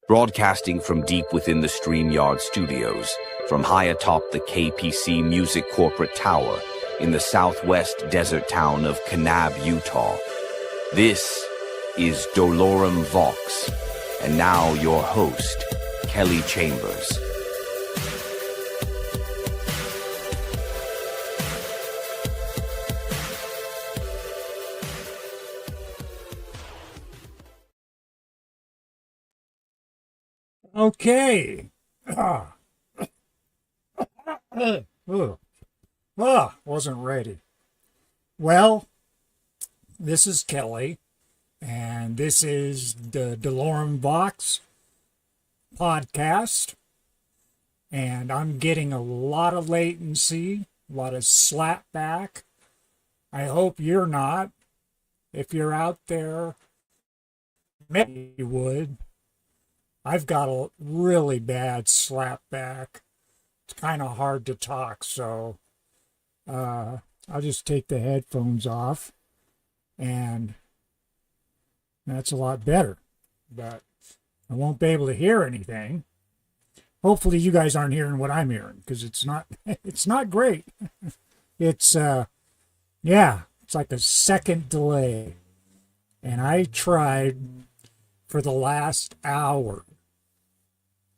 Broadcasting from deep within the StreamYard studios, from high atop the KPC Music Corporate Tower in the southwest desert town of Kanab, Utah. This is Dolorem Vox, and now your host, Kelly Chambers. Okay. Wasn't ready. Well, this is Kelly, and this is the Dolorem Vox podcast, and I'm getting a lot of latency, a lot of slapback. I hope you're not. If you're out there, maybe you would. I've got a really bad slapback. It's kind of hard to talk, so I'll just take the headphones off, and that's a lot better. But I won't be able to hear anything. Hopefully you guys aren't hearing what I'm hearing, because it's not great. It's it's like a second delay. And I tried for the last hour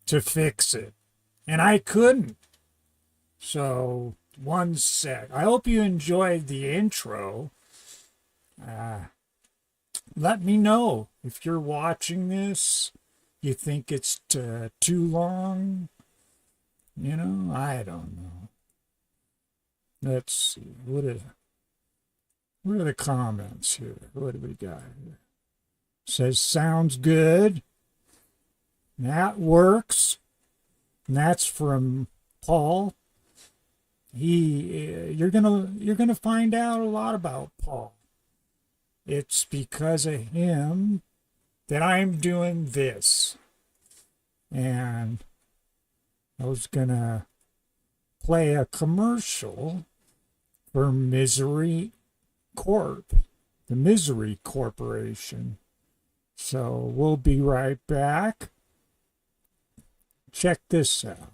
to fix it, and I couldn't. So, one sec. I hope you enjoyed the intro. Let me know if you're watching this, you think it's too long. You know, I don't know. Let's see. What are the comments here? What do we got here? Says sounds good. That works. And that's from Paul. You're gonna find out a lot about Paul. It's because of him that I'm doing this. And I was gonna play a commercial for Misery Corp, the Misery Corporation. So we'll be right back. Check this out.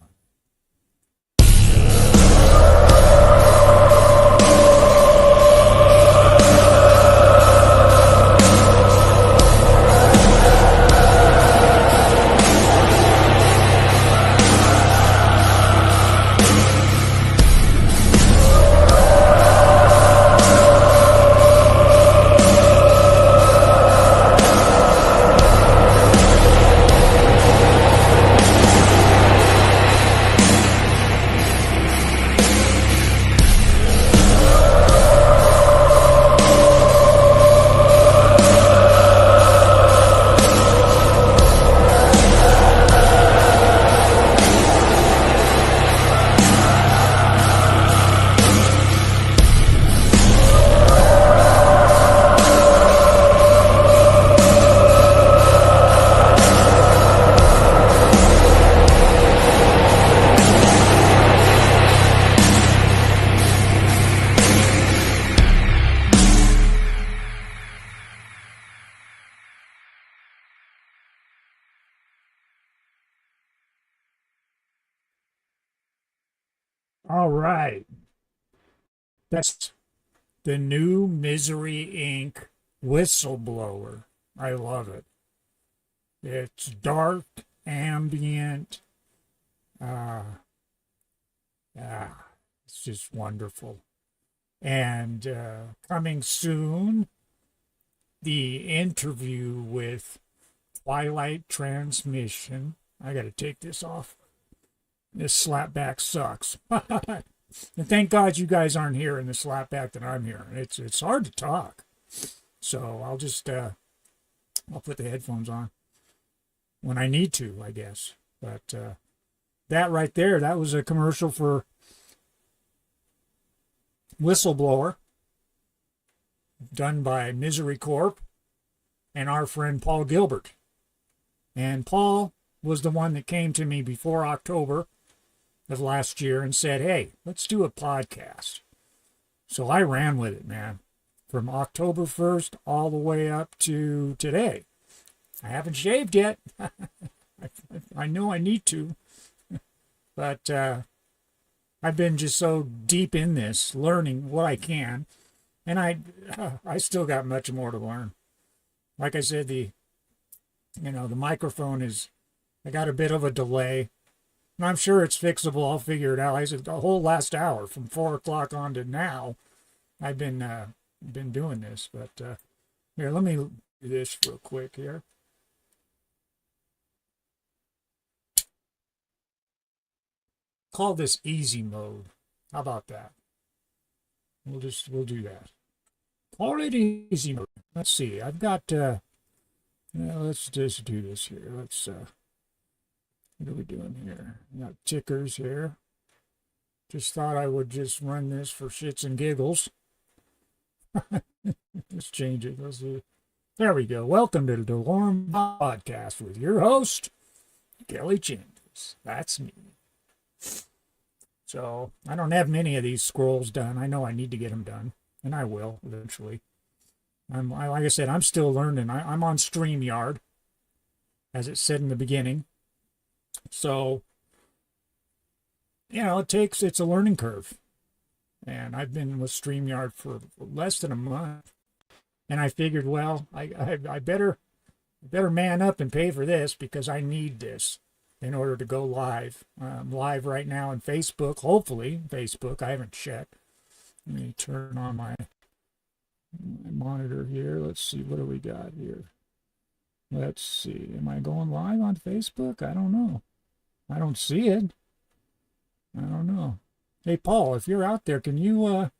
All right. That's the new Misery Inc. Whistleblower. I love it. It's dark, ambient. It's just wonderful. And coming soon, the interview with Twilight Transmission. I got to take this off. This slapback sucks. And thank God you guys aren't hearing the slapback that I'm hearing. It's hard to talk. So I'll just I'll put the headphones on when I need to, I guess. But that right there, that was a commercial for Whistleblower, done by Misery Corp and our friend Paul Gilbert. And Paul was the one that came to me before October of last year and said, hey, let's do a podcast. So I ran with it, man, from October 1st all the way up to today. I haven't shaved yet. I know I need to, but I've been just so deep in this, learning what I can, and I still got much more to learn. Like I said, the microphone is, I got a bit of a delay, and I'm sure it's fixable. I'll figure it out. I said the whole last hour from 4 o'clock on to now, I've been doing this. But here, let me do this real quick here. Call this easy mode. How about that? We'll do that. Call it easy mode. Let's see. I've got let's just do this here. Let's what are we doing here? We got tickers here. Just thought I would just run this for shits and giggles. Let's change it. Let's see. There we go. Welcome to the Dolorem Podcast with your host, Kelly Chambers. That's me. So I don't have many of these scrolls done. I know I need to get them done, and I will eventually. Like I said, I'm still learning. I'm on StreamYard, as it said in the beginning. So, it's a learning curve. And I've been with StreamYard for less than a month. And I figured, well, I better man up and pay for this because I need this in order to go live. I'm live right now on Facebook, hopefully Facebook. I haven't checked. Let me turn on my monitor here. Let's see, what do we got here? Let's see. Am I going live on Facebook? I don't know. I don't see it. I don't know. Hey, Paul, if you're out there, can you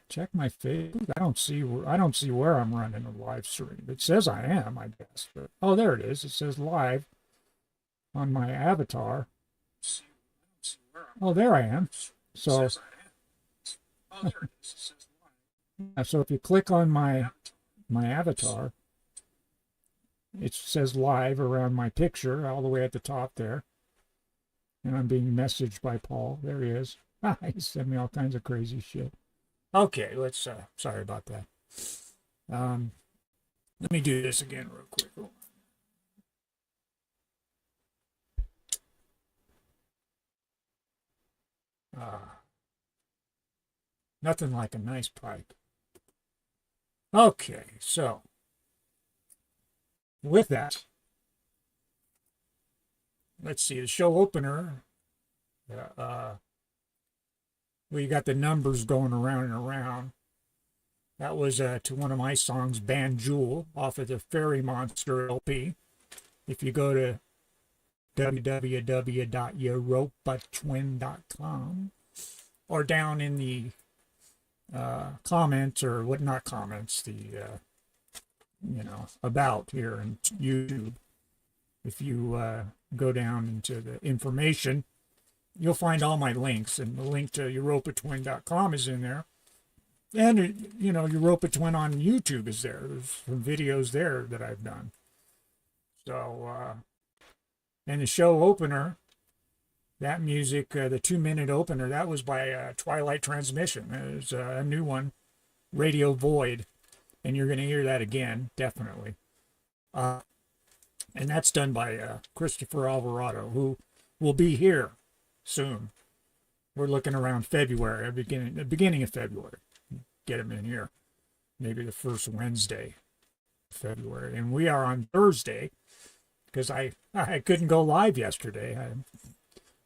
check my Facebook? I don't see where I'm running a live stream. It says I am, I guess. But, oh, there it is. It says live on my avatar. Oh, there I am. So, so if you click on my avatar, it says live around my picture all the way at the top there. And I'm being messaged by Paul. There he is. He sent me all kinds of crazy shit. Okay, let's, sorry about that. Let me do this again real quick. Nothing like a nice pipe. Okay, so with that, let's see, the show opener, well, you got the numbers going around and around. That was to one of my songs, Band Jewel, off of the Fairy Monster LP. If you go to www.uropatwin.com or down in the comments, or what, not comments, the about here in YouTube, if you go down into the information, you'll find all my links, and the link to uropatwin.com is in there, and Uropatwin on YouTube is there. There's some videos there that I've done. So and the show opener, that music, the 2-minute opener, that was by Twilight Transmission. There's a new one, Radio Void, and you're going to hear that again, definitely. And that's done by Christopher Alvarado, who will be here soon. We're looking around February, the beginning of February. Get him in here. Maybe the first Wednesday of February. And we are on Thursday, because I couldn't go live yesterday.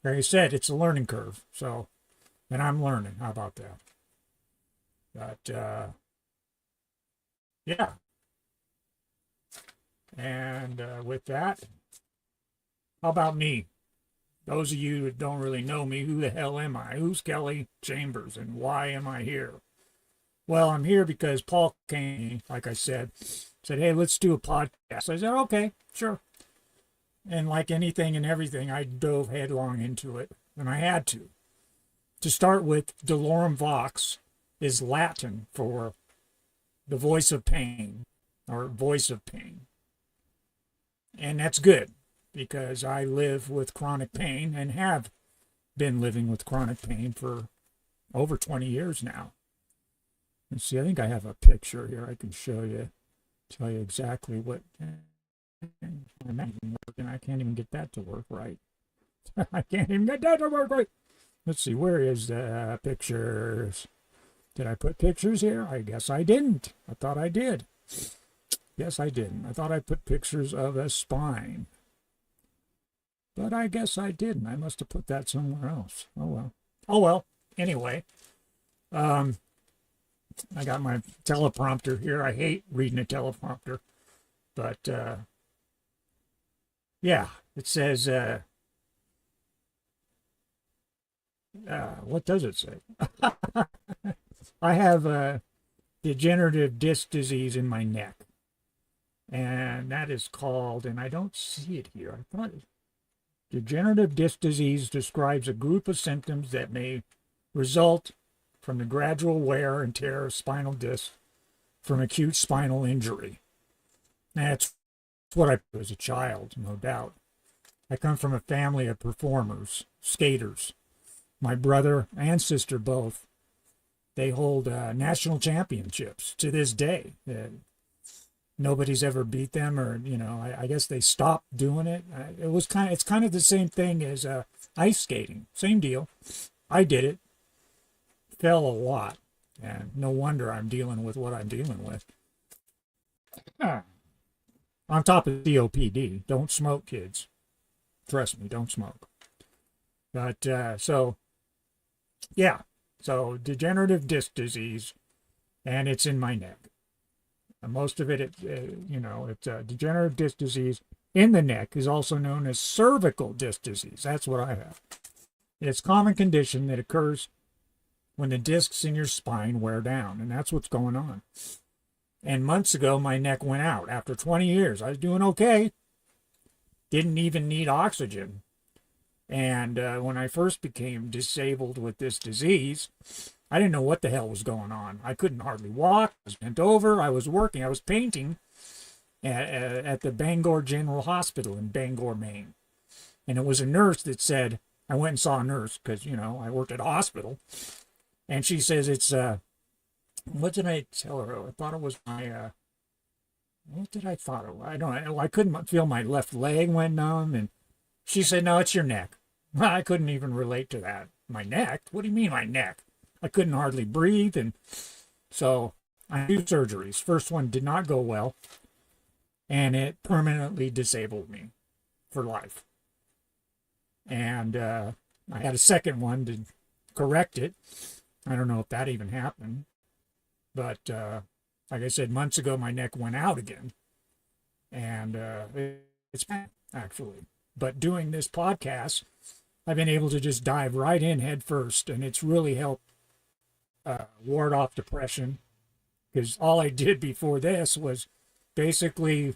Like I said, it's a learning curve. So, and I'm learning. How about that? But, yeah. And with that, how about me? Those of you that don't really know me, who the hell am I? Who's Kelly Chambers, and why am I here? Well, I'm here because Paul came, like I said, hey, let's do a podcast. I said, okay, sure. And like anything and everything, I dove headlong into it, and I had to. To start with, Dolorem Vox is Latin for the voice of pain, or voice of pain. And that's good, because I live with chronic pain and have been living with chronic pain for over 20 years now. Let's see, I think I have a picture here I can show you, tell you exactly what My Mac isn't working. I can't even get that to work right. I can't even get that to work right. Let's see, where is the pictures? Did I put pictures here? I guess I didn't. I thought I did. Yes, I didn't. I thought I put pictures of a spine. But I guess I didn't. I must have put that somewhere else. Oh, well. Oh, well. Anyway, I got my teleprompter here. I hate reading a teleprompter. But, yeah, it says, what does it say? I have degenerative disc disease in my neck. And that is called, and I don't see it here. I thought degenerative disc disease describes a group of symptoms that may result from the gradual wear and tear of spinal discs from acute spinal injury. That's what I was as a child, no doubt. I come from a family of performers, skaters. My brother and sister both. They hold national championships to this day. Nobody's ever beat them, or I guess they stopped doing it. It's kind of the same thing as ice skating. Same deal. I did it. Fell a lot, and no wonder I'm dealing with what I'm dealing with. On top of COPD, don't smoke, kids. Trust me, don't smoke. But so degenerative disc disease, and it's in my neck. And most of it's degenerative disc disease in the neck is also known as cervical disc disease. That's what I have. It's a common condition that occurs when the discs in your spine wear down, and that's what's going on. And months ago, my neck went out. After 20 years, I was doing okay. Didn't even need oxygen. And when I first became disabled with this disease, I didn't know what the hell was going on. I couldn't hardly walk. I was bent over. I was working. I was painting at the Bangor General Hospital in Bangor, Maine. And it was a nurse that said, I went and saw a nurse because, I worked at a hospital. And she says it's, what did I tell her? I thought it was my, what did I thought it was? I don't know. I couldn't feel my left leg went numb. And she said, no, it's your neck. I couldn't even relate to that. My neck? What do you mean my neck? I couldn't hardly breathe, and so I had 2 surgeries. First one did not go well, and it permanently disabled me for life. And I had a second one to correct it. I don't know if that even happened, but like I said, months ago, my neck went out again, and it's bad, actually. But doing this podcast, I've been able to just dive right in head first, and it's really helped ward off depression, because all I did before this was basically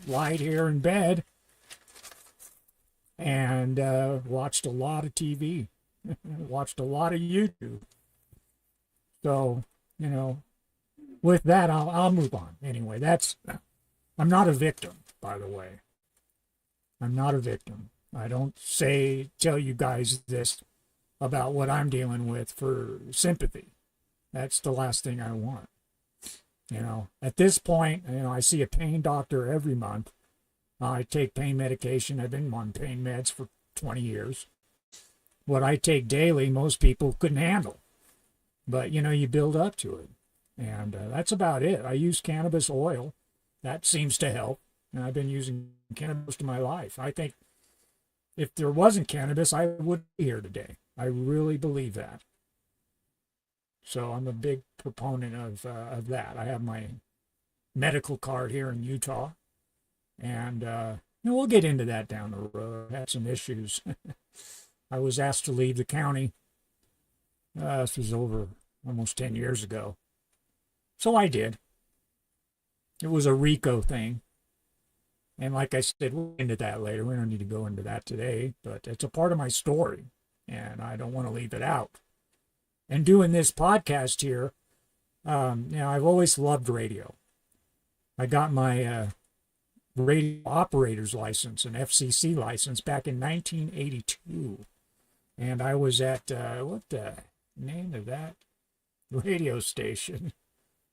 lie here in bed and watched a lot of TV, watched a lot of YouTube. So, with that, I'll move on. Anyway, I'm not a victim, by the way. I'm not a victim. I don't tell you guys this about what I'm dealing with for sympathy. That's the last thing I want. At this point, I see a pain doctor every month. I take pain medication. I've been on pain meds for 20 years. What I take daily, most people couldn't handle. But, you build up to it. And that's about it. I use cannabis oil. That seems to help. And I've been using cannabis most of my life. I think if there wasn't cannabis, I wouldn't be here today. I really believe that. So I'm a big proponent of that. I have my medical card here in Utah, and we'll get into that down the road. I had some issues. I was asked to leave the county. This was over almost 10 years ago. So I did. It was a RICO thing. And like I said, we'll get into that later. We don't need to go into that today, but it's a part of my story, and I don't want to leave it out. And doing this podcast here, I've always loved radio. I got my radio operator's license, an FCC license, back in 1982. And I was at, what the name of that radio station?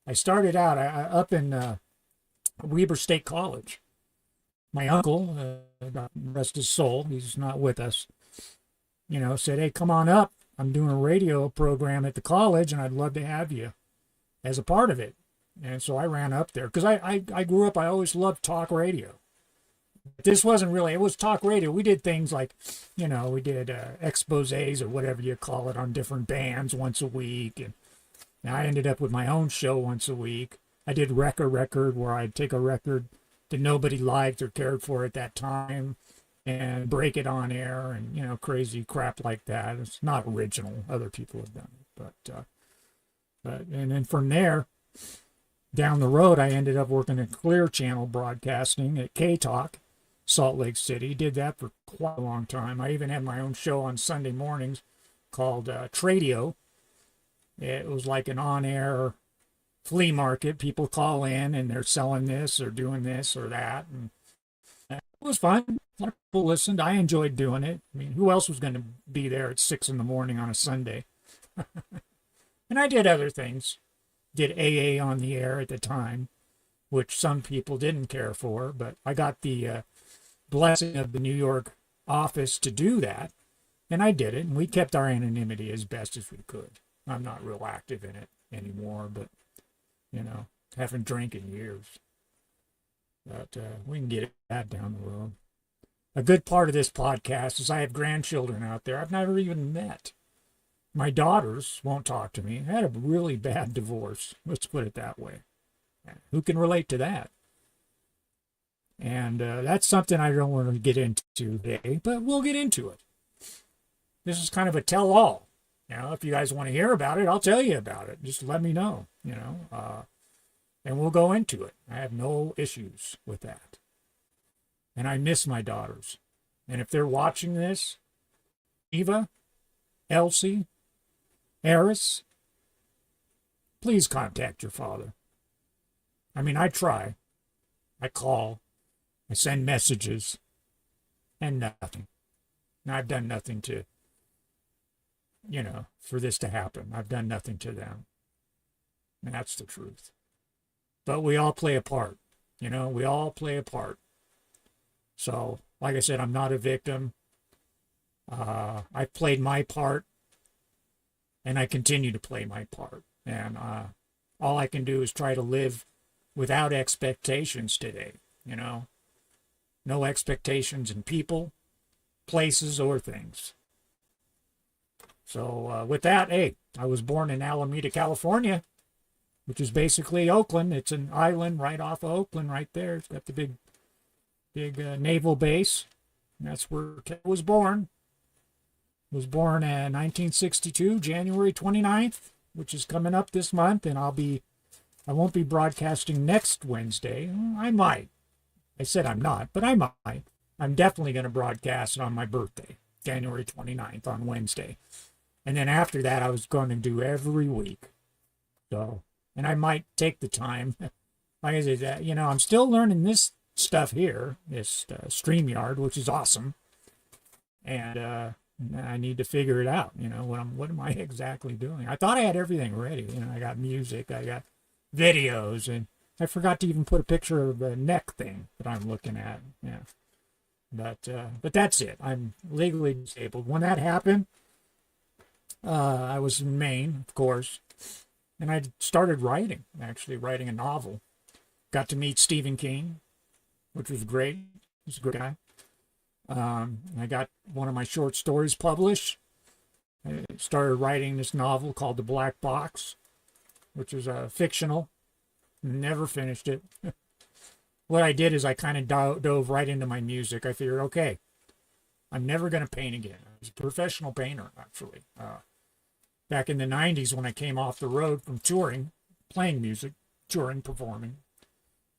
I started out up in Weber State College. my uncle, God rest his soul, he's not with us, said, hey, come on up. I'm doing a radio program at the college, and I'd love to have you as a part of it. And so I ran up there because I grew up, I always loved talk radio. This wasn't really, it was talk radio. We did things like, we did exposés or whatever you call it on different bands once a week. And I ended up with my own show once a week. I did record where I'd take a record that nobody liked or cared for at that time and break it on air and, crazy crap like that. It's not original. Other people have done it. But and then from there, down the road, I ended up working at Clear Channel Broadcasting at K-Talk, Salt Lake City. Did that for quite a long time. I even had my own show on Sunday mornings called Tradio. It was like an on-air flea market. People call in and they're selling this or doing this or that. And it was fun. A lot of people listened. I enjoyed doing it. I mean, who else was going to be there at 6 in the morning on a Sunday? And I did other things. Did AA on the air at the time, which some people didn't care for, but I got the blessing of the New York office to do that, and I did it, and we kept our anonymity as best as we could. I'm not real active in it anymore, but, haven't drank in years. But we can get that down the road. A good part of this podcast is I have grandchildren out there I've never even met. My daughters won't talk to me. I had a really bad divorce. Let's put it that way. Who can relate to that? And that's something I don't want to get into today, but we'll get into it. This is kind of a tell-all. If you guys want to hear about it, I'll tell you about it. Just let me know, and we'll go into it. I have no issues with that. And I miss my daughters. And if they're watching this, Eva, Elsie, Eris, please contact your father. I mean, I try. I call. I send messages. And nothing. And I've done nothing to, for this to happen. I've done nothing to them. And that's the truth. But we all play a part. We all play a part. So, like I said, I'm not a victim. I've played my part. And I continue to play my part. And all I can do is try to live without expectations today, No expectations in people, places, or things. So with that, hey, I was born in Alameda, California, which is basically Oakland. It's an island right off of Oakland right there. It's got the big naval base. And that's where I was born. Was born in 1962, January 29th, which is coming up this month, and I won't be broadcasting next Wednesday. I might. I said I'm not, but I might. I'm definitely going to broadcast on my birthday, January 29th, on Wednesday. And then after that, I was going to do every week. So, and I might take the time. Like I said, I'm still learning this stuff here, this StreamYard, which is awesome. And I need to figure it out. What am I exactly doing? I thought I had everything ready. I got music, I got videos, and I forgot to even put a picture of the neck thing that I'm looking at. Yeah, but that's it. I'm legally disabled. When that happened, I was in Maine, of course, and I started writing a novel. Got to meet Stephen King, which was great. He's a good guy. I got one of my short stories published. I started writing this novel called The Black Box, which is fictional. Never finished it. What I did is I kind of dove right into my music. I figured, okay, I'm never going to paint again. I was a professional painter, actually. Back in the 90s when I came off the road from touring, playing music, touring, performing,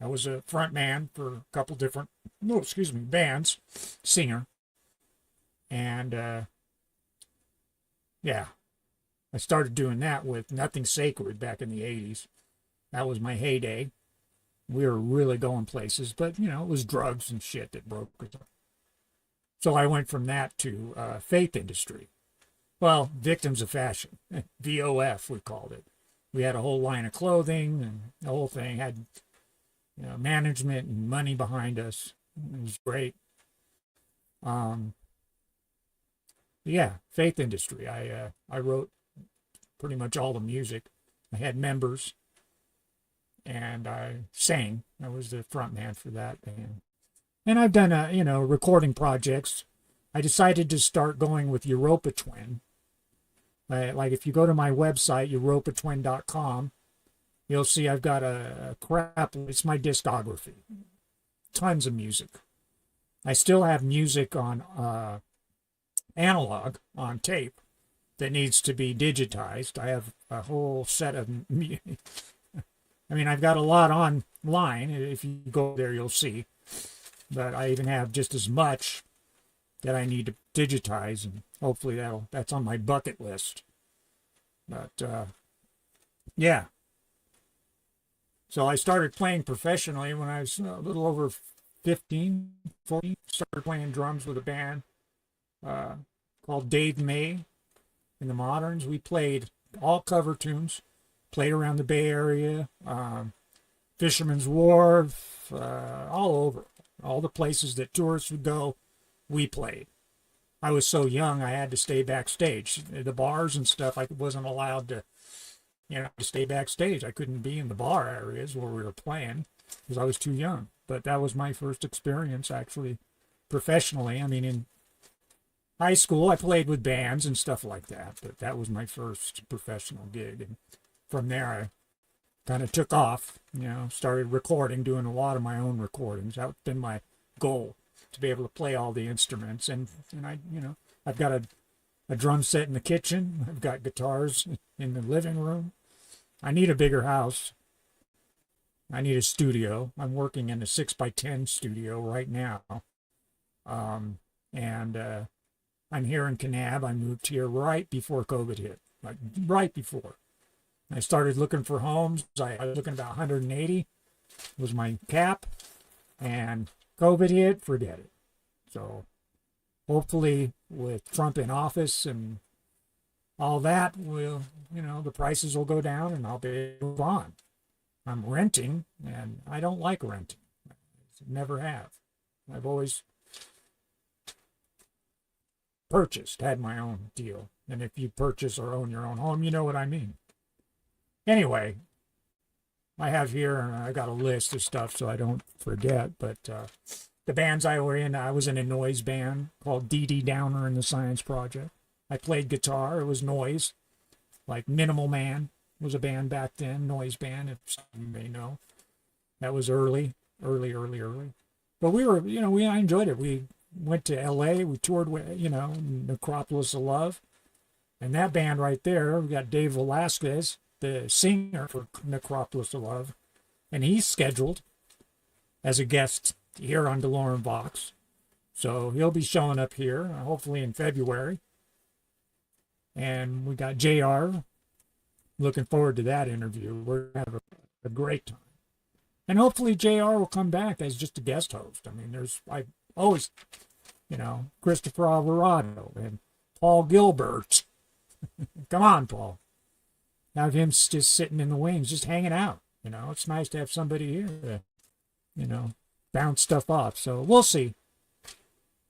I was a front man for a couple different, bands, singer. And, I started doing that with Nothing Sacred back in the 80s. That was my heyday. We were really going places, but, it was drugs and shit that broke us up. So I went from that to faith industry. Well, victims of fashion, VOF, we called it. We had a whole line of clothing, and the whole thing had management and money behind us. It was great. Yeah, faith industry. I wrote pretty much all the music. I had members, and I sang. I was the front man for that band. And I've done recording projects. I decided to start going with Uropatwin. Like if you go to my website, uropatwin.com, you'll see I've got a crap. It's my discography. Tons of music. I still have music on analog, on tape, that needs to be digitized. I have a whole set of I mean, I've got a lot online. If you go there, you'll see. But I even have just as much that I need to digitize, and hopefully that's on my bucket list. But yeah. So I started playing professionally when I was a little over 15, 14. Started playing drums with a band called Dave May in the Moderns. We played all cover tunes, played around the Bay Area, Fisherman's Wharf, all over. All the places that tourists would go, we played. I was so young, I had to stay backstage. The bars and stuff, I wasn't allowed to, to stay backstage. I couldn't be in the bar areas where we were playing because I was too young. But that was my first experience, actually, professionally. I mean, in high school, I played with bands and stuff like that, but that was my first professional gig. And from there, I kind of took off, started recording, doing a lot of my own recordings. That's been my goal, to be able to play all the instruments. And I've got a drum set in the kitchen. I've got guitars in the living room. I need a bigger house. I need a studio. I'm working in a 6x10 studio right now. And I'm here in Kanab. I moved here right before COVID hit, like right before. I started looking for homes. I was looking about 180 was my cap, and COVID hit, forget it. So hopefully with Trump in office and all that, the prices will go down and I'll be able to move on. I'm renting, and I don't like renting. Never have. I've always had my own deal. And if you purchase or own your own home, you know what I mean. Anyway, I have here, I got a list of stuff so I don't forget, but the bands I was in a noise band called D.D. Downer and the Science Project. I played guitar. It was noise, like Minimal Man was a band back then, noise band, if some of you may know. That was early. But I enjoyed it. We went to L.A., we toured with, Necropolis of Love. And that band right there, we got Dave Velasquez, the singer for Necropolis of Love, and he's scheduled as a guest here on Dolorem Vox. So he'll be showing up here, hopefully in February. And we got JR. Looking forward to that interview. We're going to have a great time. And hopefully JR will come back as just a guest host. I mean, I always, Christopher Alvarado and Paul Gilbert. Come on, Paul. Have him just sitting in the wings, just hanging out. It's nice to have somebody here to, bounce stuff off. So we'll see.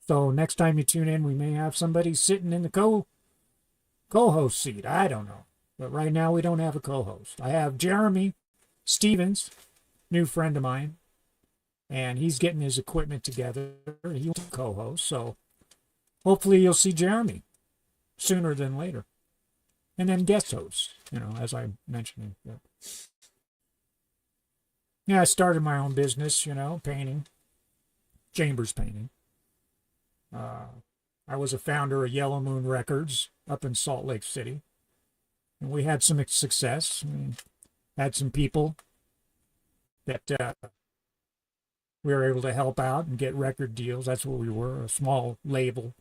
So next time you tune in, we may have somebody sitting in the co-host seat. I don't know. But right now we don't have a co-host. I have Jeremy Stevens, new friend of mine, and he's getting his equipment together. He'll co-host. So hopefully you'll see Jeremy sooner than later. And then guest hosts, as I mentioned. Yeah, I started my own business, painting, chambers painting. I was a founder of Yellow Moon Records up in Salt Lake City. And we had some success. We had some people that we were able to help out and get record deals. That's what we were, a small label.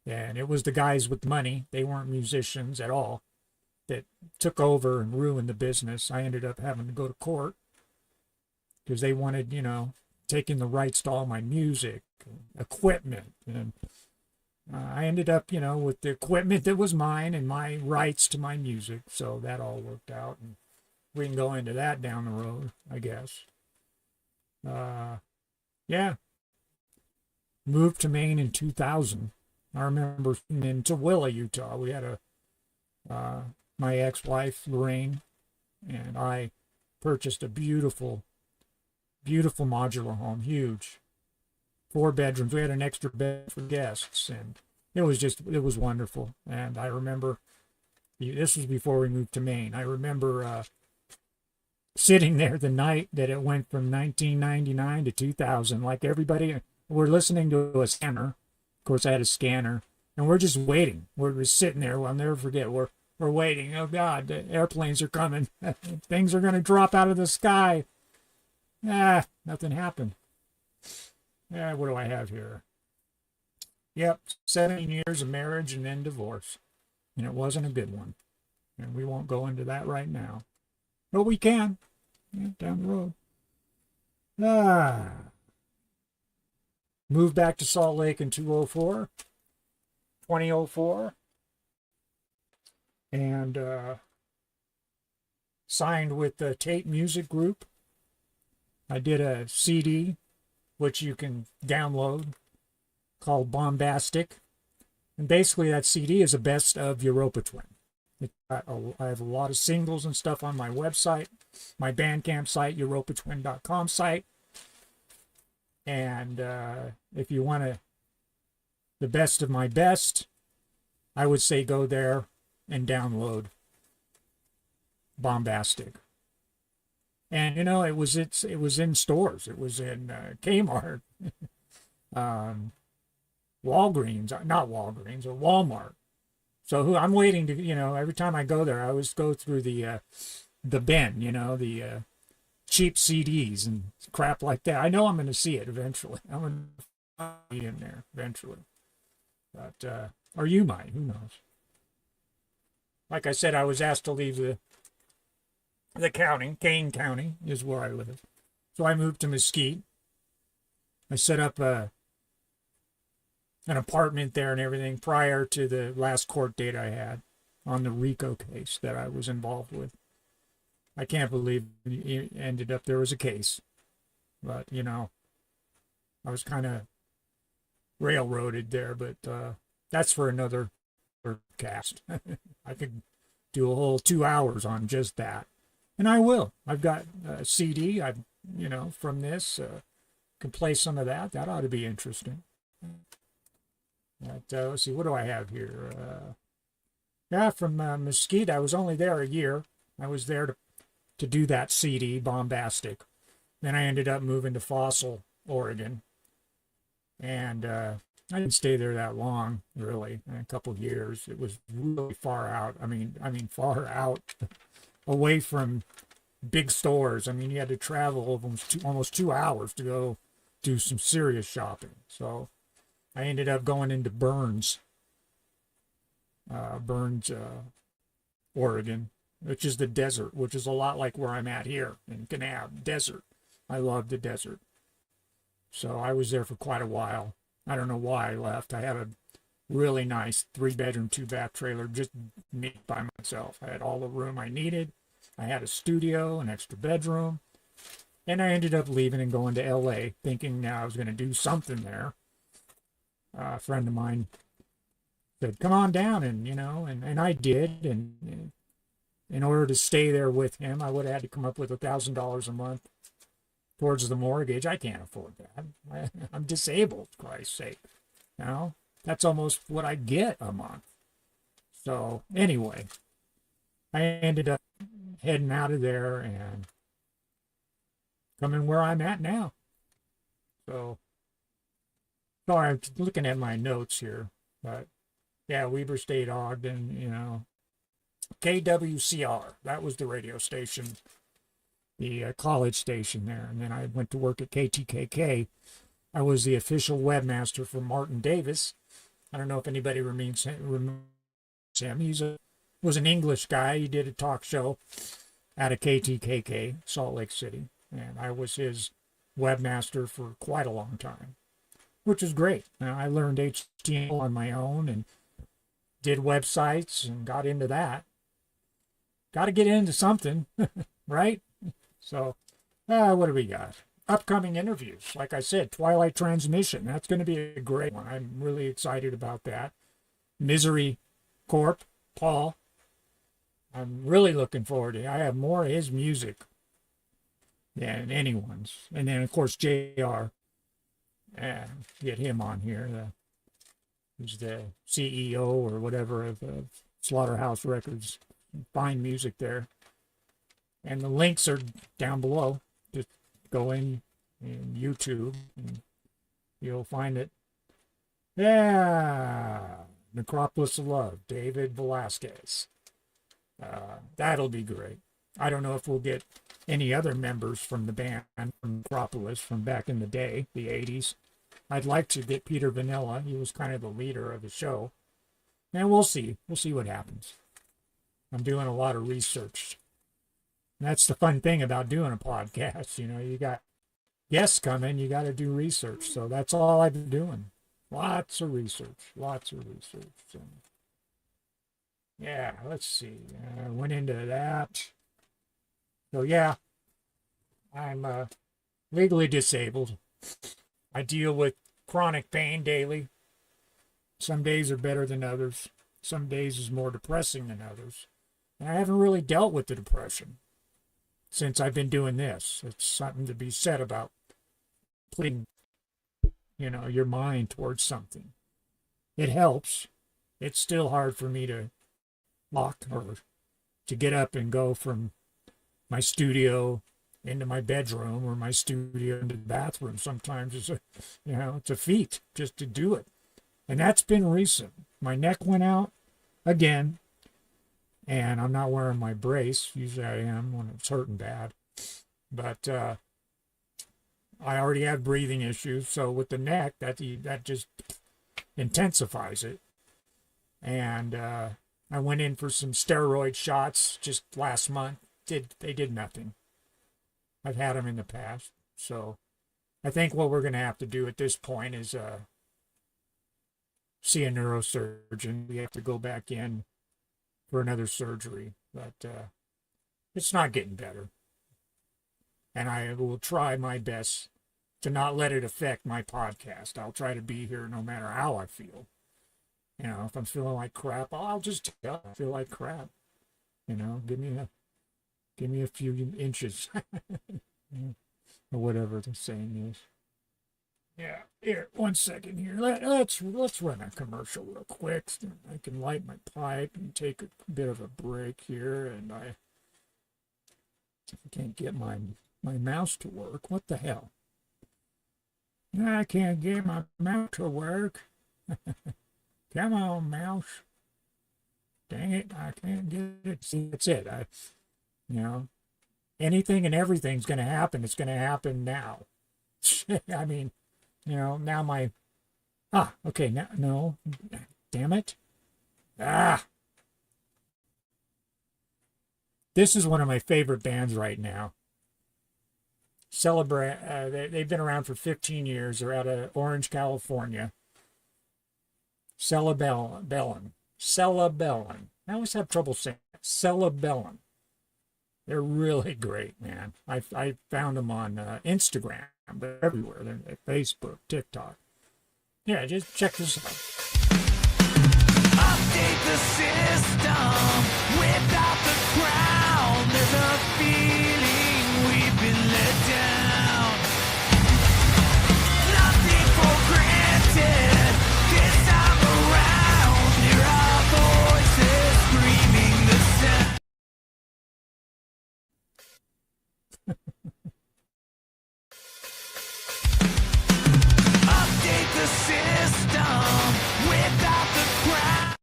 And it was the guys with money, they weren't musicians at all, that took over and ruined the business. I ended up having to go to court because they wanted, taking the rights to all my music, equipment. And I ended up, with the equipment that was mine and my rights to my music. So that all worked out. And we can go into that down the road, I guess. Yeah. moved to Maine in 2000. I remember in Tooele, Utah, we had my ex-wife, Lorraine, and I purchased a beautiful, beautiful modular home, huge, 4 bedrooms. We had an extra bed for guests, and it was wonderful. And I remember, this was before we moved to Maine. I remember sitting there the night that it went from 1999 to 2000. Like everybody, we're listening to a scanner. Of course, I had a scanner, and we're just waiting. We're just sitting there. I'll never forget. We're waiting. Oh God, the airplanes are coming. Things are going to drop out of the sky. Nothing happened. What do I have here? Yep, 17 years of marriage and then divorce. And it wasn't a good one. And we won't go into that right now. But we can. Down the road. Moved back to Salt Lake in 2004. And signed with the Tate Music Group. I did a CD, which you can download, called Bombastic. And basically that CD is a best of Uropatwin. I have a lot of singles and stuff on my website, my Bandcamp site, uropatwin.com site. And if you want the best of my best, I would say go there and download Bombastic. And it was in stores. It was in Kmart, Walgreens, not Walgreens, or Walmart. So I'm waiting to, every time I go there, I always go through the bin, the cheap CDs and crap like that. I know I'm going to see it eventually. I'm going to be in there eventually. But, or you might, who knows? Like I said, I was asked to leave the county. Kane County is where I live. So I moved to Mesquite. I set up an apartment there and everything prior to the last court date I had on the RICO case that I was involved with. I can't believe it ended up there was a case. But, I was kind of railroaded there, but that's for another cast. I could do a whole 2 hours on just that. And I will. I've got a CD, from this. Can play some of that. That ought to be interesting. But, let's see, what do I have here? From Mesquite, I was only there a year. I was there to do that CD, Bombastic. Then I ended up moving to Fossil, Oregon. And I didn't stay there that long, really, a couple of years. It was really far out. I mean, far out, away from big stores. I mean, you had to travel almost 2 hours to go do some serious shopping. So I ended up going into Burns, Oregon, which is the desert, which is a lot like where I'm at here in Kanab, desert. I love the desert. So I was there for quite a while. I don't know why I left. I had a really nice 3-bedroom, 2-bath trailer, just me by myself. I had all the room I needed. I had a studio, an extra bedroom. And I ended up leaving and going to LA, thinking I was going to do something there. A friend of mine said, come on down, and I did. And in order to stay there with him, I would have had to come up with $1,000 a month towards the mortgage. I can't afford that. I'm disabled, for Christ's sake. That's almost what I get a month. So anyway, I ended up heading out of there and coming where I'm at now. So, sorry, I'm looking at my notes here, but yeah, Weber State, Ogden, KWCR, that was the radio station, the college station there. And then I went to work at KTKK. I was the official webmaster for Martin Davis. I don't know if anybody remembers him. He was an English guy. He did a talk show at a KTKK, Salt Lake City. And I was his webmaster for quite a long time, which was great. I learned HTML on my own and did websites and got into that. Got to get into something, right? So, what do we got? upcoming interviews. Like I said, Twilight Transmission. That's going to be a great one. I'm really excited about that. Misery Corp, Paul. I'm really looking forward to it. I have more of his music than anyone's. And then, of course, JR. Get him on here. He's the CEO or whatever of Slaughterhouse Records. Fine music there. And the links are down below. Just go in YouTube and you'll find it. Yeah. Necropolis of Love, David Velasquez. That'll be great. I don't know if we'll get any other members from the band from Necropolis from back in the day, the 80s. I'd like to get Peter Vanilla. He was kind of the leader of the show. And we'll see. We'll see what happens. I'm doing a lot of research. That's the fun thing about doing a podcast. You know, you got guests coming, you got to do research. So that's all I've been doing. Lots of research. So, yeah, let's see. I went into that. So, yeah, I'm legally disabled. I deal with chronic pain daily. Some days are better than others. Some days is more depressing than others. And I haven't really dealt with the depression since I've been doing this. It's something to be said about putting, your mind towards something. It helps. It's still hard for me to walk or to get up and go from my studio into my bedroom or my studio into the bathroom. Sometimes it's a feat just to do it. And that's been recent. My neck went out again, and I'm not wearing my brace. Usually I am when it's hurting bad. But I already have breathing issues, so with the neck, that just intensifies it. And I went in for some steroid shots just last month. They did nothing. I've had them in the past. So I think what we're going to have to do at this point is see a neurosurgeon. We have to go back in for another surgery. But it's not getting better. And I will try my best to not let it affect my podcast. I'll try to be here no matter how I feel. If I'm feeling like crap, I'll just tell I feel like crap. Give me a few inches. Or whatever the saying is. Yeah, here, 1 second here. Let's run a commercial real quick. I can light my pipe and take a bit of a break here, and I can't get my mouse to work. What the hell? I can't get my mouse to work. Come on, mouse. Dang it, I can't get it. See, that's it. Anything and everything's going to happen. It's going to happen now. I mean, now my... okay, now, no. Damn it. This is one of my favorite bands right now. They've been around for 15 years. They're out of Orange, California. Cerebellum. I always have trouble saying it. Cerebellum. They're really great, man. I found them on Instagram, but everywhere. They're at Facebook, TikTok. Yeah, just check this out. Update the system without the crown. There's a feeling we've been let down. Nothing for granted this time around. Hear our voices screaming the sound. Update the system without the crown.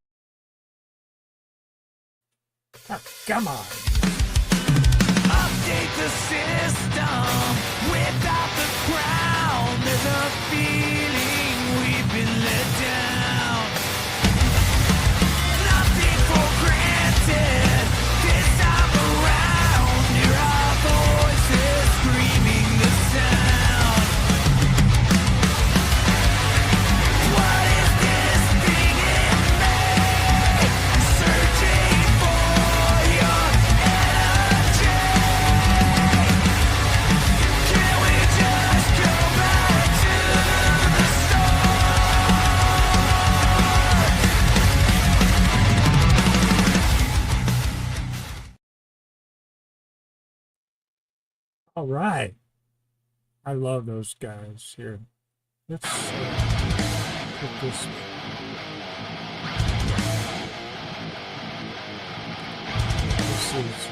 Come on. Update the system without the crown. There's a feeling we've been let down. Nothing for granted this time around. Hear our voices screaming the sound. What is this thing in me? Searching for your All right. I love those guys here. Let's put this. This is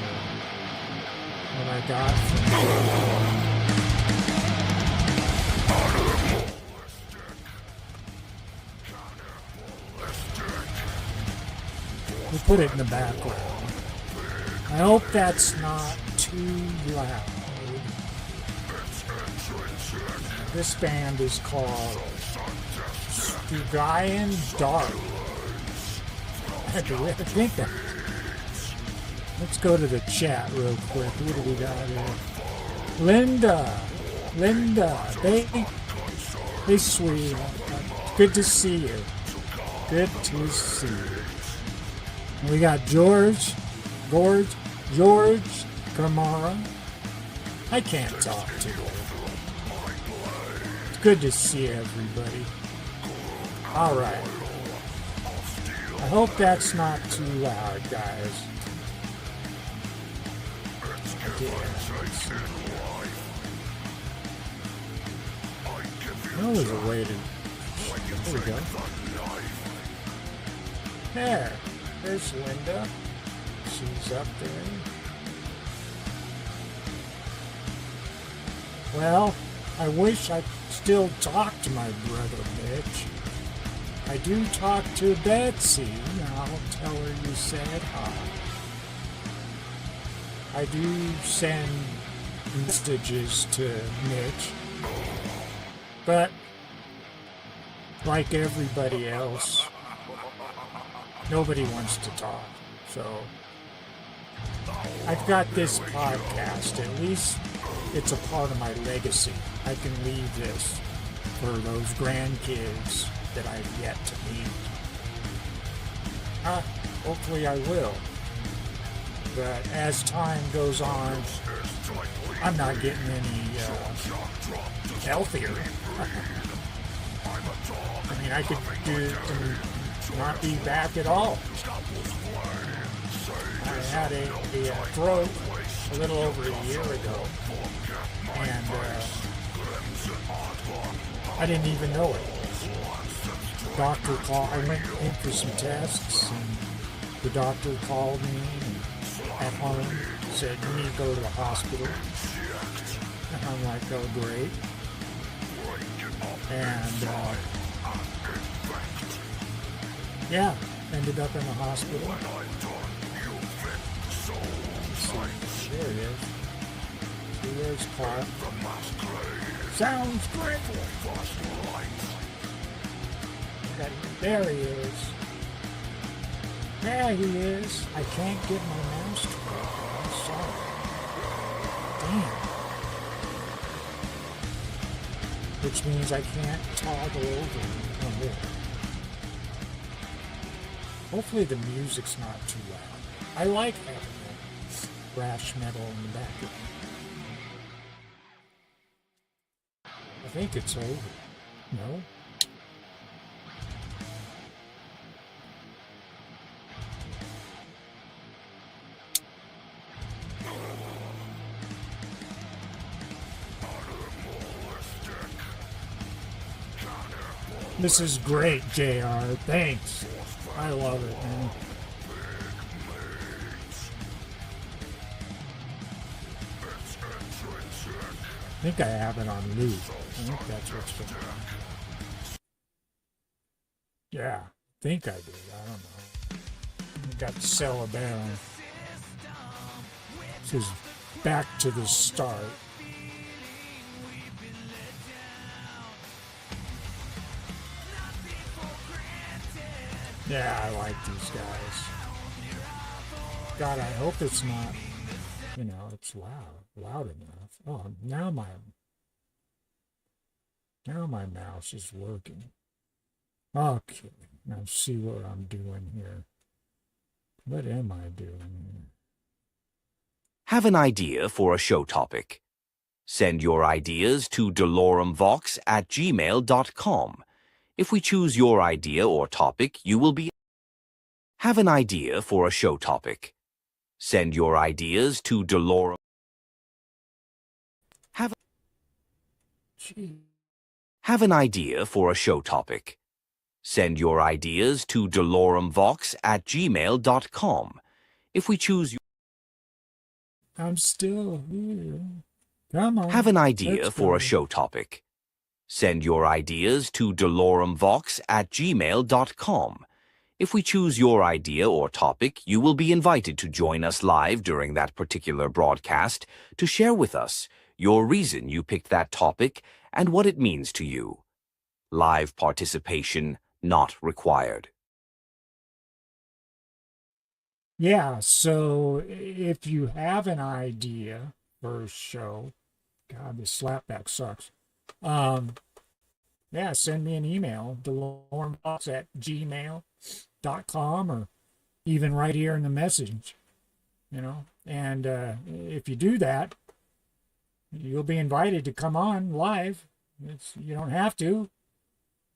what I got from. We put it in the background. I hope that's not too loud. This band is called Stygian Dark. I think that. Let's go to the chat real quick. What do we got here? Linda, hey sweet. Good to see you. Good to see you. We got George Kamara. I can't talk to you. It's good to see everybody. All right. I hope that's not too loud, guys. There's a way to. There we go. There's Linda. She's up there. Well, I wish I still talk to my brother Mitch. I do talk to Betsy. I'll tell her you said hi. I do send messages to Mitch. But, like everybody else, nobody wants to talk. So, I've got this podcast. At least it's a part of my legacy. I can leave this for those grandkids that I've yet to meet. Hopefully I will. But as time goes on, I'm not getting any healthier. I mean, I could not be back at all. I had a stroke a little over a year ago, and I didn't even know it. Doctor called. I went in for some tests, and the doctor called me at home, said, "You need to go to the hospital." And I'm like, "Oh, great." And yeah, ended up in the hospital. There he is. There's Clark. Sounds great. There he is. There he is. I can't get my mouse to work. I'm sorry. Damn. Which means I can't toggle over from here. Hopefully the music's not too loud. I like having that thrash metal in the background. I think it's over. No? This is great, JR. Thanks. I love it, man. I think I have it on loop. I think that's what's going on. Yeah, I think I did. I don't know. I got Celebara. This is back to the start. Yeah, I like these guys. God, I hope it's not, it's loud enough. Oh, now my mouse is working. Okay, now see what I'm doing here. What am I doing here? Have an idea for a show topic? Send your ideas to doloremvox@gmail.com. If we choose your idea or topic, you will be... Have an idea for a show topic? Send your ideas to Dolorem... Gee. Have an idea for a show topic? Send your ideas to doloremvox@gmail.com. If we choose I'm still here. Come on. Have an idea let's for go. a show topic? Send your ideas to doloremvox@gmail.com. If we choose your idea or topic, you will be invited to join us live during that particular broadcast to share with us your reason you picked that topic and what it means to you. Live participation not required. Yeah, so if you have an idea for a show, God, this slapback sucks. Yeah, send me an email, doloremvox@gmail.com, or even right here in the message, And if you do that, you'll be invited to come on live. You don't have to,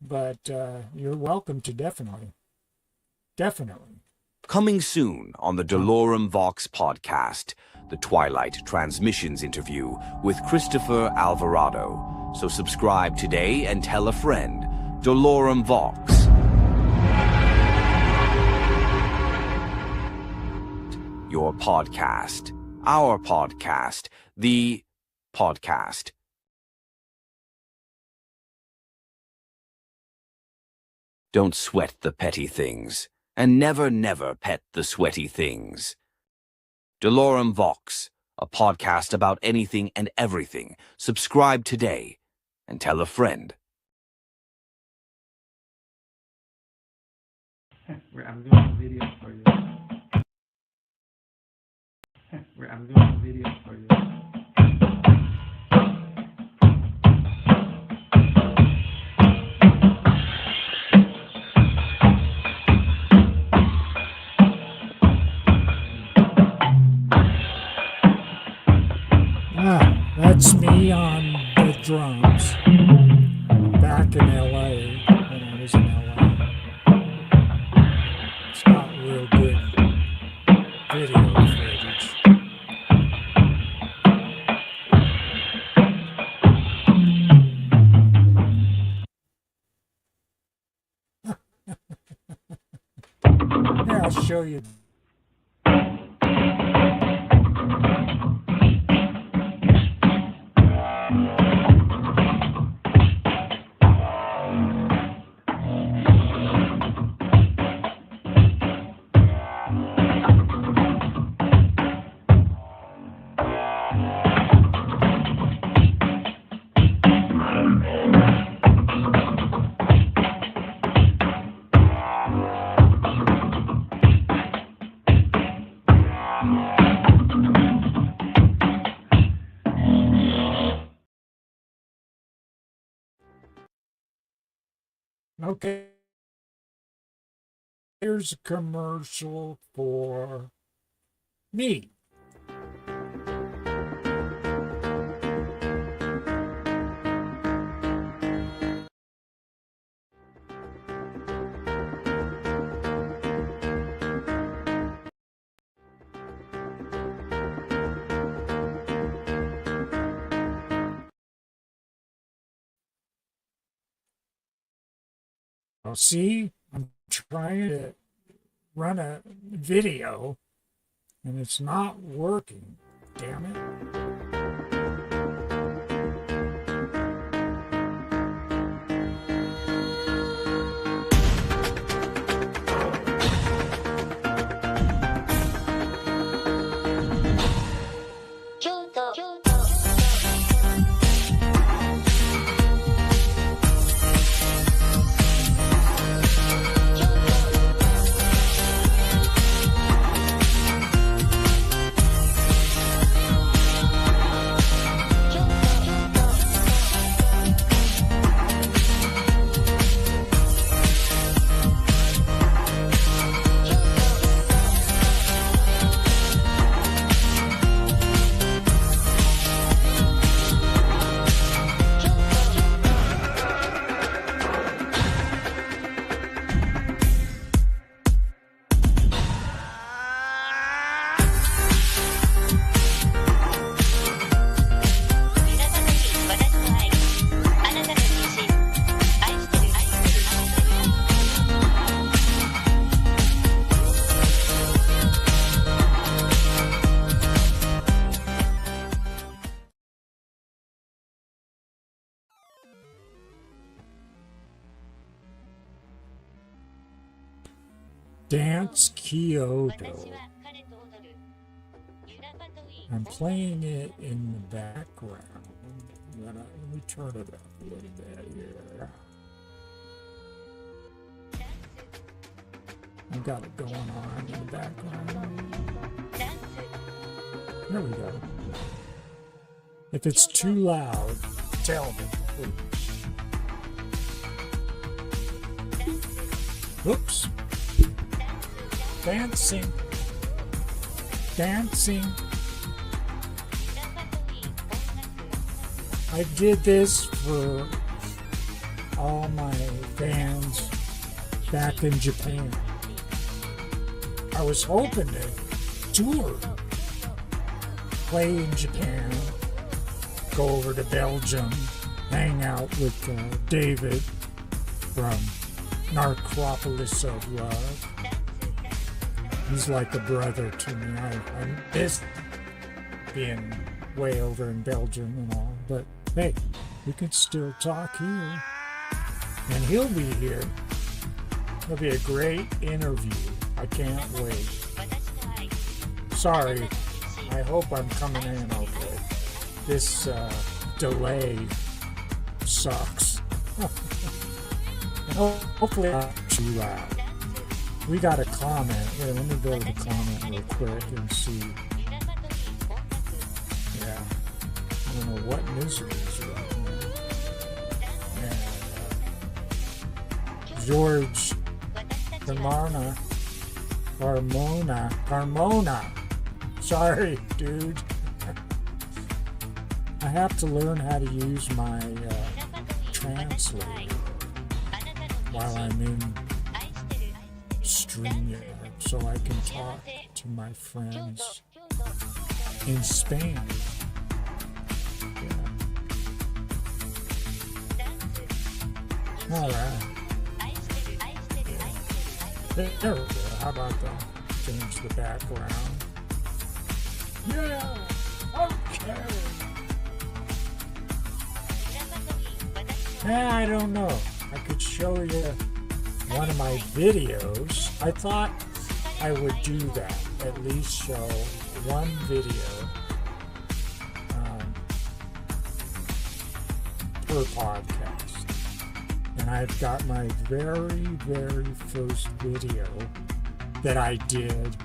but you're welcome to, definitely. Definitely. Coming soon on the Dolorem Vox podcast, the Twilight Transmissions interview with Christopher Alvarado. So subscribe today and tell a friend. Dolorem Vox. Your podcast. Our podcast. The podcast. Don't sweat the petty things. And never, never pet the sweaty things. Dolorem Vox, a podcast about anything and everything. Subscribe today and tell a friend. I'm doing a video for you. I'm doing a video for you. That's me on the drums back in LA when I was in LA. It's not real good video footage. Here, I'll show you. Okay, here's a commercial for me. See, I'm trying to run a video and it's not working. Damn it. Dance Kyoto. I'm playing it in the background. Let me turn it up a little bit here. I've got it going on in the background. There we go. If it's too loud, tell me, please. Oops. Dancing. Dancing. I did this for all my fans back in Japan. I was hoping to tour, play in Japan, go over to Belgium, hang out with David from Narcopolis of Love. He's like a brother to me. I miss being way over in Belgium and all, but hey, we can still talk here. And he'll be here. It'll be a great interview. I can't wait. Sorry, I hope I'm coming in okay. This delay sucks. Hopefully I'm not too loud. We got a comment. Here, let me go to the comment real quick and see. Yeah. I don't know what misery is right now. And George Carmona. Sorry, dude. I have to learn how to use my translator while I'm in StreamYard so I can talk to my friends in Spain. Yeah. All right. There we go. How about that? Change the background. Yeah. Okay. I don't know. I could show you one of my videos. I thought I would do that. At least show one video per podcast. And I've got my very, very first video that I did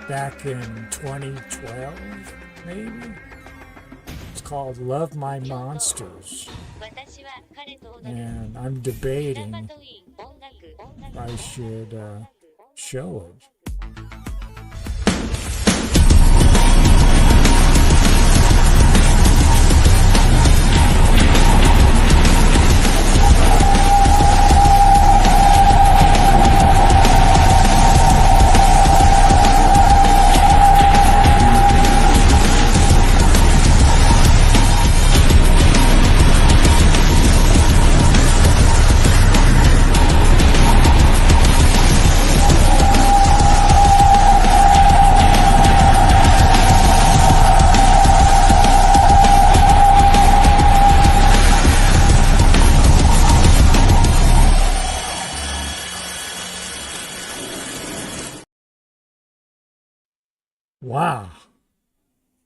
back in 2012, maybe. It's called Love My Monsters. And I'm debating if I should show it. Wow,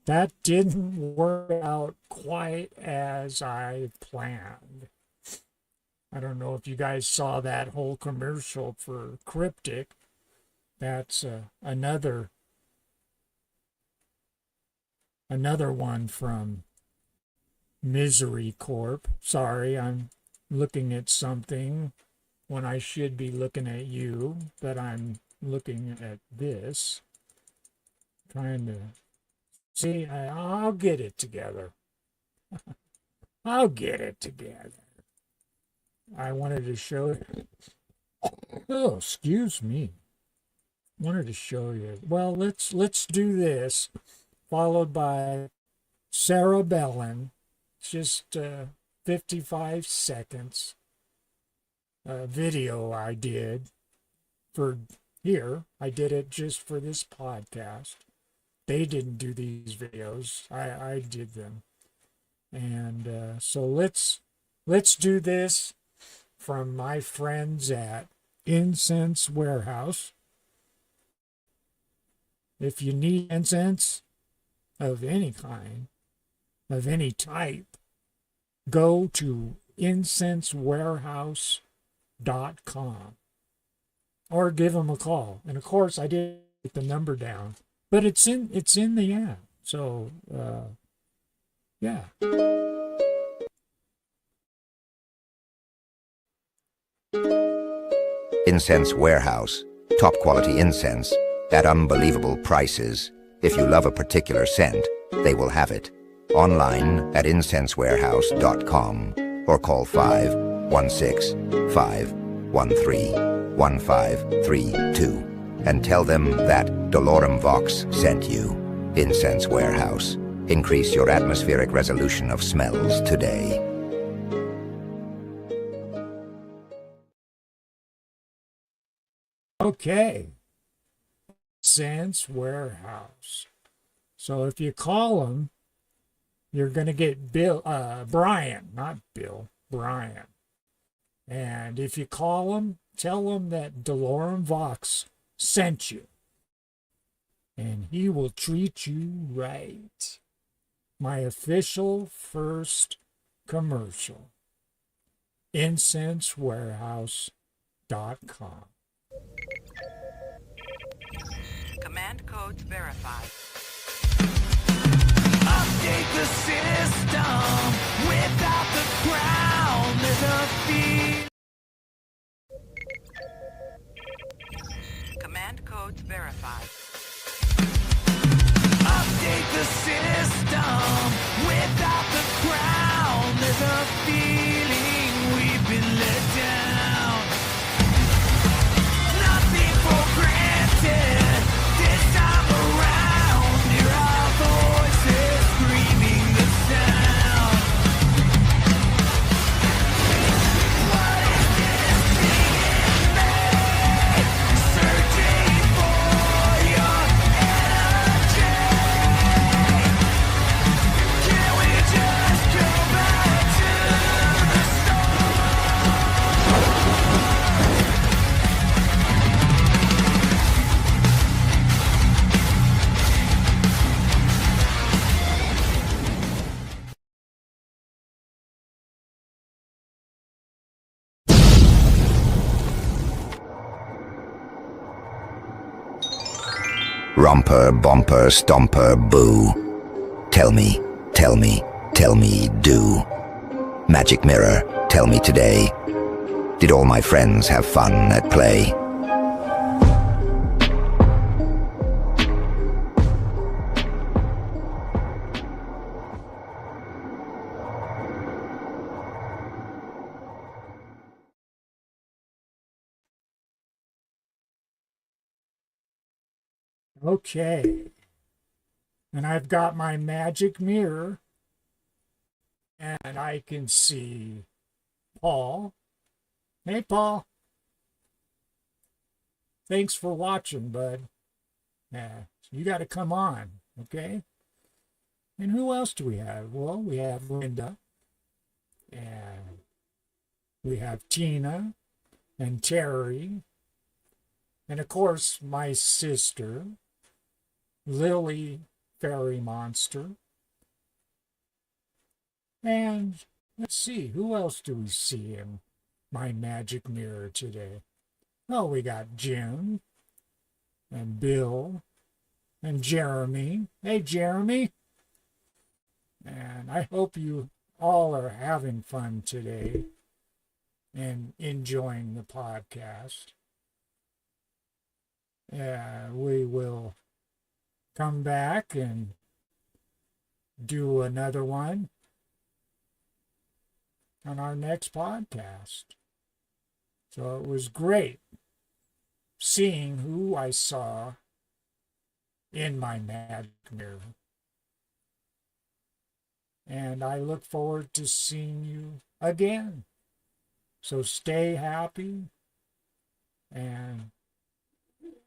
that didn't work out quite as I planned. I don't know if you guys saw that whole commercial for Cryptic. That's another one from Misery Corp. Sorry, I'm looking at something when I should be looking at you, but I'm looking at this. Trying to see, I'll get it together. I'll get it together. I wanted to show you. Oh, excuse me. Wanted to show you. Well, let's do this, followed by Sarah Bellin. Just 55 seconds video I did for here. I did it just for this podcast. They didn't do these videos. I did them. And so let's do this from my friends at Incense Warehouse. If you need incense of any kind, of any type, go to incensewarehouse.com or give them a call. And of course, I did get the number down, but it's in the app. So, yeah. Incense Warehouse. Top quality incense at unbelievable prices. If you love a particular scent, they will have it. Online at incensewarehouse.com or call 516-513-1532 and tell them that Dolorem Vox sent you. Incense Warehouse. Increase your atmospheric resolution of smells today. Okay. Incense Warehouse. So if you call them, you're going to get Brian, not Bill, Brian. And if you call them, tell them that Dolorem Vox sent you. And he will treat you right. My official first commercial. IncenseWarehouse.com. Command codes verified. Update the system without the crown. There's a fee. Command codes verified. Update the system without the crown. There's a feeling we've been let down. Nothing for granted this time around. Hear our voices screaming the sound. What is this thing in me? Searching for your energy. Can we just go back to the Romper, bumper, stomper, boo. Tell me, tell me, tell me, do. Magic mirror, tell me today. Did all my friends have fun at play? Okay. And I've got my magic mirror. And I can see Paul. Hey, Paul. Thanks for watching, bud. You got to come on, okay? And who else do we have? Well, we have Linda. And we have Tina and Terry. And, of course, my sister, Lily Fairy Monster. And let's see, who else do we see in my magic mirror today? Oh, we got Jim and Bill and Jeremy. Hey, Jeremy. And I hope you all are having fun today and enjoying the podcast. We will come back and do another one on our next podcast. So it was great seeing who I saw in my magic mirror. And I look forward to seeing you again. So stay happy and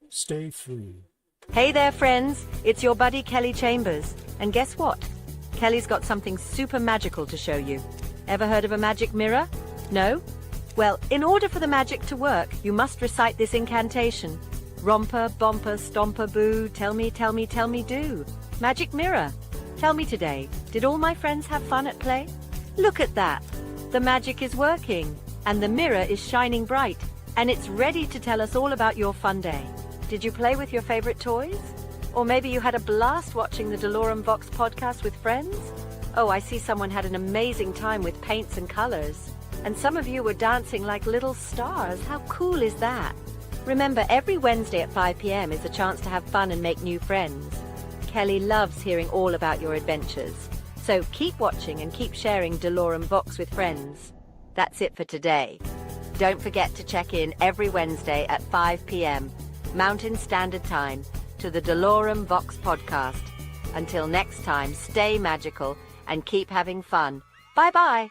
stay free. Hey there, friends. It's your buddy Kelly Chambers. And guess what? Kelly's got something super magical to show you. Ever heard of a magic mirror? No? Well, in order for the magic to work, you must recite this incantation. Romper, bomper, stomper, boo, tell me, do. Magic mirror, tell me today, did all my friends have fun at play? Look at that. The magic is working, and the mirror is shining bright, and it's ready to tell us all about your fun day. Did you play with your favorite toys? Or maybe you had a blast watching the Dolorem Vox podcast with friends? Oh, I see someone had an amazing time with paints and colors. And some of you were dancing like little stars. How cool is that? Remember, every Wednesday at 5 p.m. is a chance to have fun and make new friends. Kelly loves hearing all about your adventures. So keep watching and keep sharing Dolorem Vox with friends. That's it for today. Don't forget to check in every Wednesday at 5 p.m. Mountain Standard Time to the Dolorem Vox podcast. Until next time, stay magical and keep having fun. Bye-bye.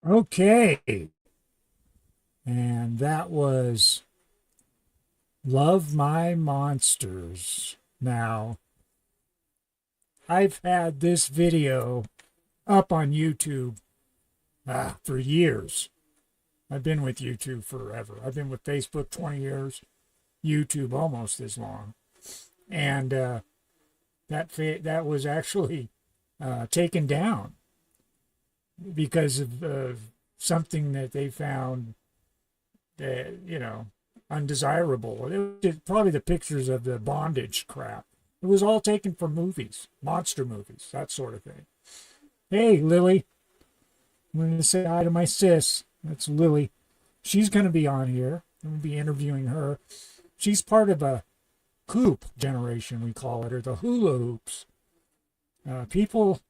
Okay. And that was Love My Monsters. Now, I've had this video up on YouTube for years. I've been with YouTube forever. I've been with Facebook 20 years, YouTube almost as long. And that was actually taken down because of something that they found that, undesirable. It was probably the pictures of the bondage crap. It was all taken from movies, monster movies, that sort of thing. Hey, Lily. I'm going to say hi to my sis. That's Lily. She's going to be on here. I'm going to be interviewing her. She's part of a hoop generation, we call it, or the hula hoops. People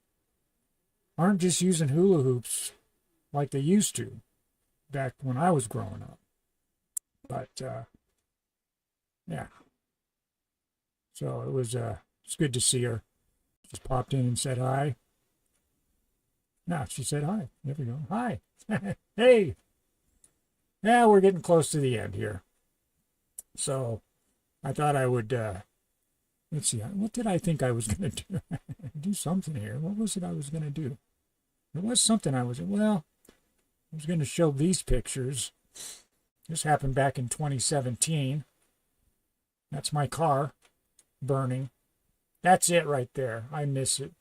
aren't just using hula hoops like they used to back when I was growing up. But, yeah. So it's good to see her. Just popped in and said hi. No, she said hi. There we go. Hi. Hey. Yeah, we're getting close to the end here. So I thought I would, let's see, what did I think I was going to do? Do something here. What was it I was going to do? There was something I was going to show these pictures. This happened back in 2017. That's my car burning. That's it right there. I miss it.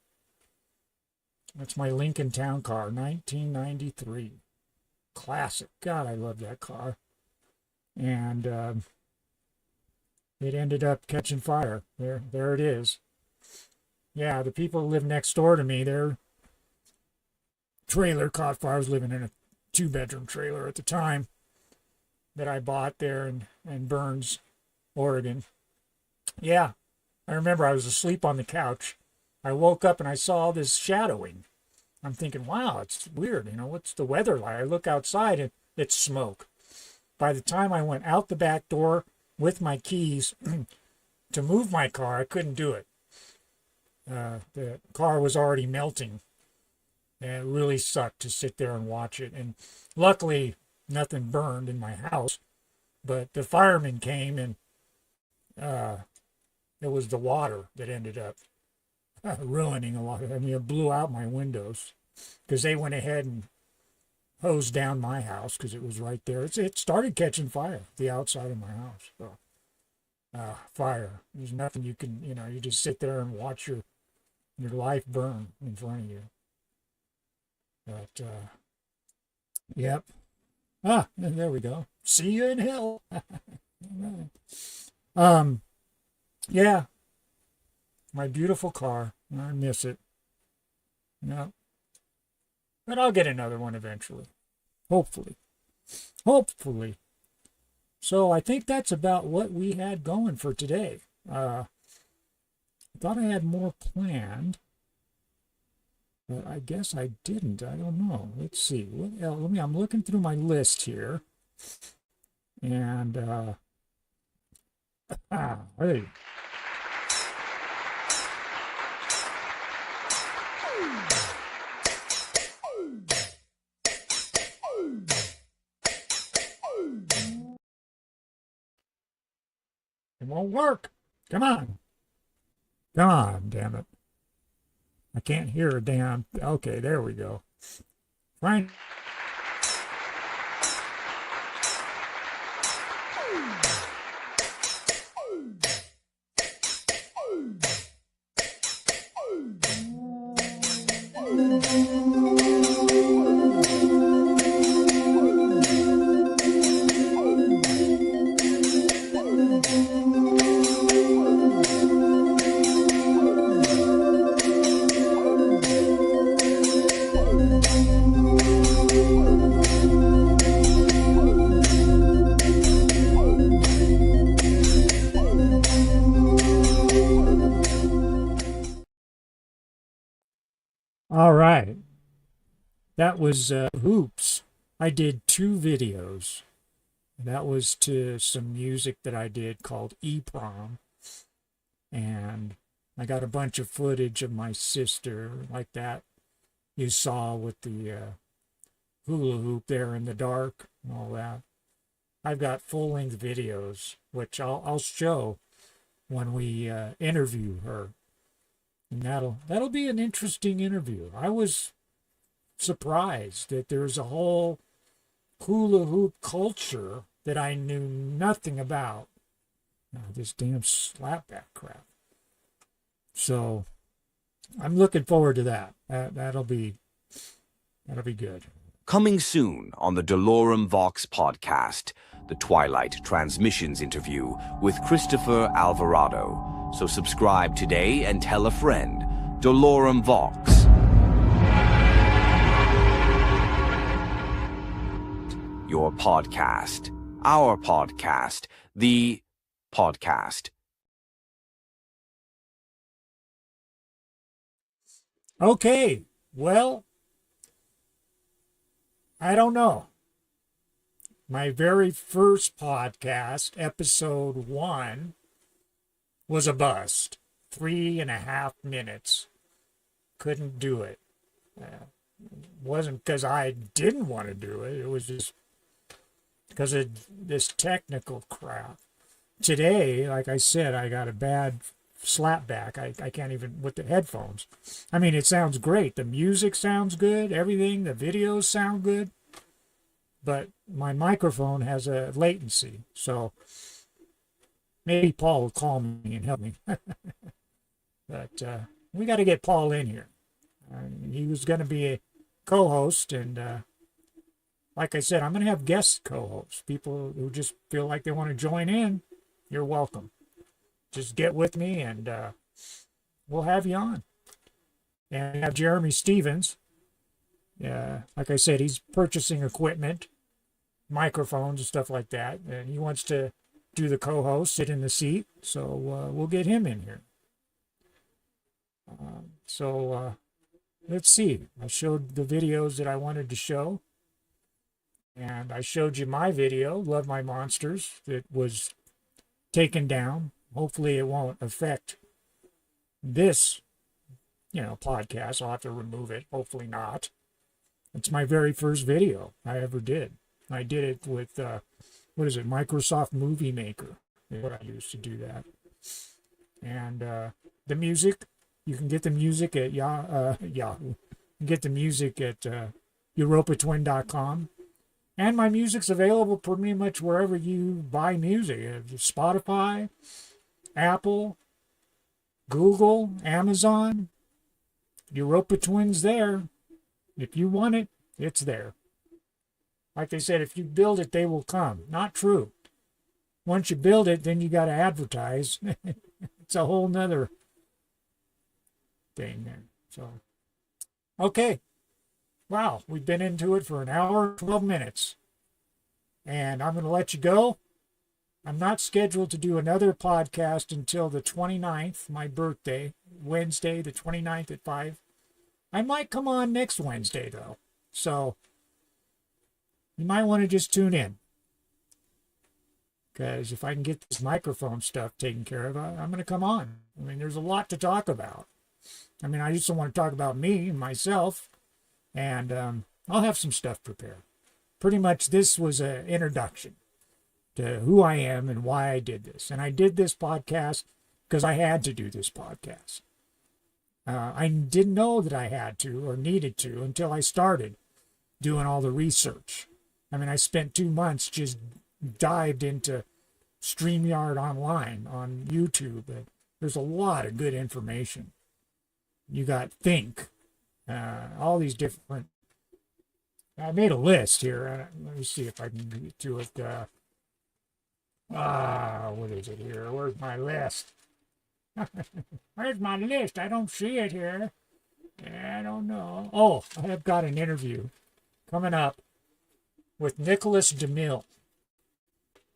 That's my Lincoln Town car, 1993. Classic. God, I love that car. And it ended up catching fire. There it is. Yeah, the people who live next door to me, their trailer caught fire. I was living in a 2-bedroom trailer at the time that I bought there in Burns, Oregon. Yeah, I remember I was asleep on the couch. I woke up and I saw all this shadowing. I'm thinking, wow, it's weird. What's the weather like? I look outside and it's smoke. By the time I went out the back door with my keys to move my car, I couldn't do it. The car was already melting. And it really sucked to sit there and watch it. And luckily, nothing burned in my house. But the firemen came and it was the water that ended up ruining a lot of it. I mean, it blew out my windows because they went ahead and hosed down my house because it was right there. It started catching fire, the outside of my house. So, fire. There's nothing you can, you just sit there and watch your life burn in front of you. But, yep. There we go. See you in hell. Yeah. My beautiful car. I miss it. No. But I'll get another one eventually. Hopefully. Hopefully. So I think that's about what we had going for today. I thought I had more planned. But I guess I didn't. I don't know. Let's see. What else? I'm looking through my list here. And, hey. It won't work. Come on. Come on, damn it. I can't hear a damn. Okay, there we go. Fine. All right. That was Hoops. I did 2 videos. That was to some music that I did called Ep113. And I got a bunch of footage of my sister like that you saw with the hula hoop there in the dark and all that. I've got full-length videos, which I'll show when we interview her. And that'll be an interesting interview. I was surprised that there's a whole hula hoop culture that I knew nothing about. This damn slapback crap. So I'm looking forward to that. That'll be good. Coming soon on the Dolorem Vox podcast, the Twilight Transmissions interview with Christopher Alvarado. So subscribe today and tell a friend. Dolorem Vox. Your podcast. Our podcast. The podcast. Okay, well, I don't know. My very first podcast, episode 1, was a bust. 3.5 minutes. Couldn't do it. Wasn't because I didn't want to do it. It was just because of this technical crap. Today, like I said, I got a bad slapback. I can't even, with the headphones. I mean, it sounds great. The music sounds good. Everything, the videos sound good. But my microphone has a latency. So maybe Paul will call me and help me. But we got to get Paul in here. He was going to be a co-host, and like I said, I'm going to have guest co-hosts. People who just feel like they want to join in, you're welcome. Just get with me, and we'll have you on. And we have Jeremy Stevens. Like I said, he's purchasing equipment, microphones and stuff like that, and he wants to do the co-host, sit in the seat, so we'll get him in here. Let's see. I showed the videos that I wanted to show, and I showed you my video, Love My Monsters, that was taken down. Hopefully it won't affect this, podcast. I'll have to remove it. Hopefully not. It's my very first video I ever did. I did it with, Microsoft Movie Maker. What I used to do that. And the music, you can get the music at Yahoo. You can get the music at uropatwin.com. And my music's available pretty much wherever you buy music. Spotify, Apple, Google, Amazon. Uropatwin's there. If you want it, it's there. Like they said, if you build it, they will come. Not true. Once you build it, then you got to advertise. It's a whole nother thing there. So, okay. Wow, we've been into it for an hour, 12 minutes. And I'm going to let you go. I'm not scheduled to do another podcast until the 29th, my birthday, Wednesday, the 29th at 5. I might come on next Wednesday, though. So, you might want to just tune in. Because if I can get this microphone stuff taken care of, I'm going to come on. I mean, there's a lot to talk about. I mean, I just don't want to talk about me and myself. And I'll have some stuff prepared. Pretty much this was an introduction to who I am and why I did this. And I did this podcast because I had to do this podcast. I didn't know that I had to or needed to until I started doing all the research. I mean, I spent 2 months just dived into StreamYard Online on YouTube. And there's a lot of good information. You got Think, all these different. I made a list here. Let me see if I can get to it. What is it here? Where's my list? Where's my list? I don't see it here. I don't know. Oh, I have got an interview coming up with Nicholas DeMille.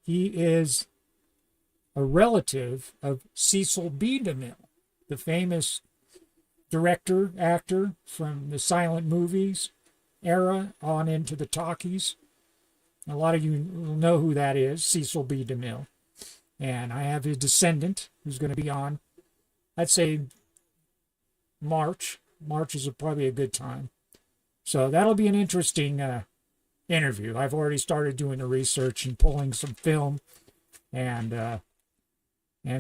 He is a relative of Cecil B. DeMille, the famous director, actor from the silent movies era on into the talkies. A lot of you will know who that is, Cecil B. DeMille. And I have his descendant who's going to be on, I'd say, March. March is probably a good time. So that'll be an interesting interview. I've already started doing the research and pulling some film and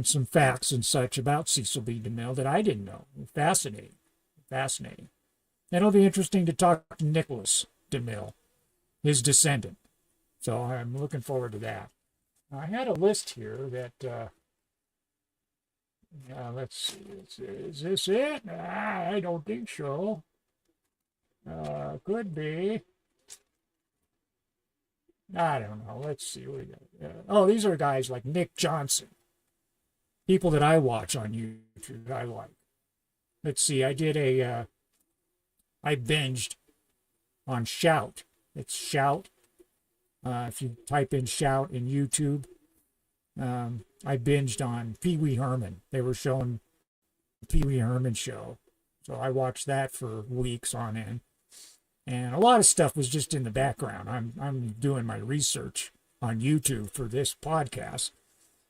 some facts and such about Cecil B. DeMille that I didn't know. Fascinating. Fascinating. And it'll be interesting to talk to Nicholas DeMille, his descendant. So I'm looking forward to that. I had a list here that, let's see, is this it? I don't think so. Could be. I don't know. Let's see. What we got. These are guys like Nick Johnson. People that I watch on YouTube that I like. Let's see. I binged on Shout. It's Shout. If you type in Shout in YouTube, I binged on Pee Wee Herman. They were showing the Pee Wee Herman show. So I watched that for weeks on end. And a lot of stuff was just in the background. I'm doing my research on YouTube for this podcast.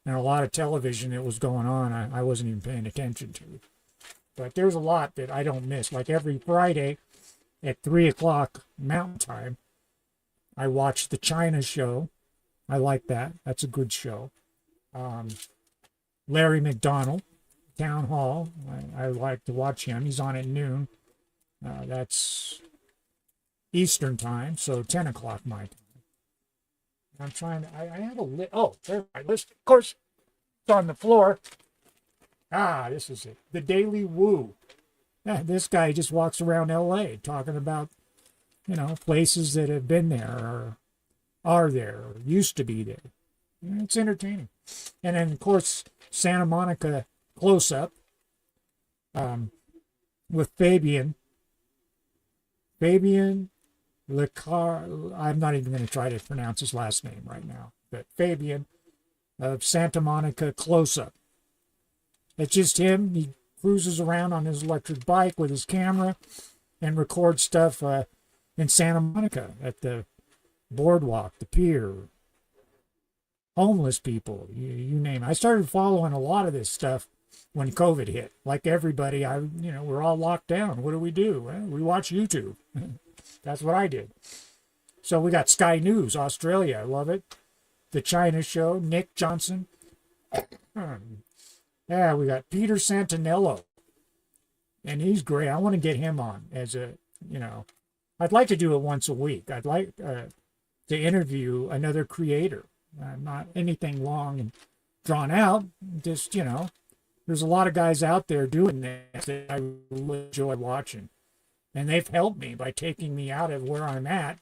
And a lot of television that was going on, I wasn't even paying attention to. But there's a lot that I don't miss. Like every Friday at 3 o'clock Mountain Time, I watch the China show. I like that. That's a good show. Larry McDonald, Town Hall. I like to watch him. He's on at noon. That's Eastern time, so 10 o'clock my time. I'm trying to, I have a list. Oh, there's my list. Of course, it's on the floor. This is it. The Daily Woo. This guy just walks around L.A. talking about, places that have been there or are there or used to be there. It's entertaining. And then, of course, Santa Monica Close-Up with Fabian. Fabian Lecar. I'm not even going to try to pronounce his last name right now. But Fabian of Santa Monica Close-Up. It's just him. He cruises around on his electric bike with his camera and records stuff in Santa Monica at the boardwalk, the pier, homeless people, you name it. I started following a lot of this stuff when COVID hit. Like everybody, we're all locked down. What do? Well, we watch YouTube. That's what I did. So we got Sky News, Australia. I love it. The China Show, Nick Johnson. Yeah, we got Peter Santinello. And he's great. I want to get him on as I'd like to do it once a week. I'd like to interview another creator. Not anything long and drawn out. Just, there's a lot of guys out there doing this that I really enjoy watching. And they've helped me by taking me out of where I'm at.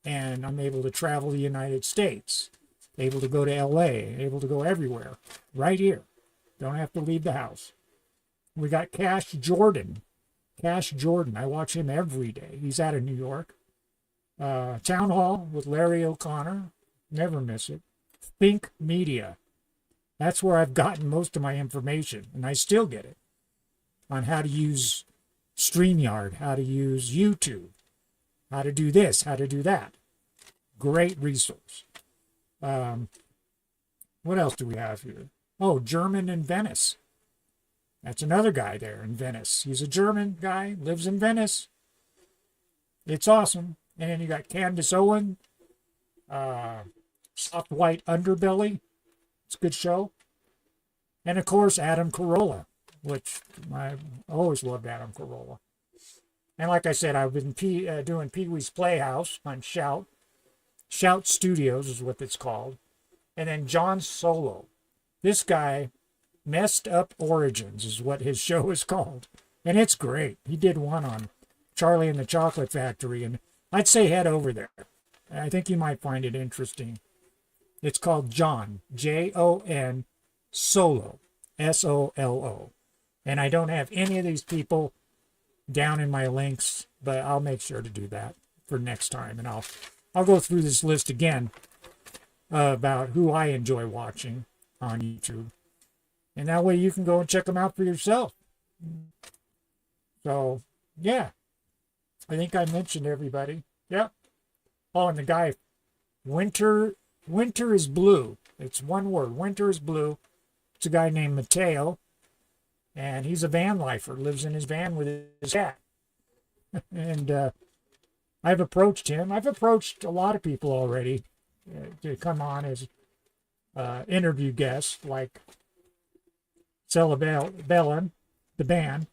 And I'm able to travel the United States. Able to go to L.A. Able to go everywhere. Right here. Don't have to leave the house. We got Cash Jordan. Cash Jordan. I watch him every day. He's out of New York. Town Hall with Larry O'Connor. Never miss it. Think Media. That's where I've gotten most of my information, and I still get it, on how to use StreamYard, how to use YouTube, how to do this, how to do that. Great resource. What else do we have here? Oh, German in Venice. That's another guy there in Venice. He's a German guy, lives in Venice. It's awesome. And then you got Candace Owen, Soft White Underbelly. It's a good show. And of course, Adam Carolla, which I always loved Adam Carolla. And like I said, I've been doing Pee Wee's Playhouse on Shout. Shout Studios is what it's called. And then John Solo. This guy, Messed Up Origins is what his show is called. And it's great. He did one on Charlie and the Chocolate Factory, and I'd say head over there. I think you might find it interesting. It's called John, Jon, Solo, Solo. And I don't have any of these people down in my links, but I'll make sure to do that for next time. And I'll go through this list again about who I enjoy watching on YouTube. And that way you can go and check them out for yourself. So, yeah. I think I mentioned everybody. Yep. Oh, and the guy, Winter is Blue. It's one word. Winter is Blue. It's a guy named Mateo. And he's a van lifer. Lives in his van with his cat. And I've approached him. I've approached a lot of people already to come on as interview guests, like Cerebellum, the band.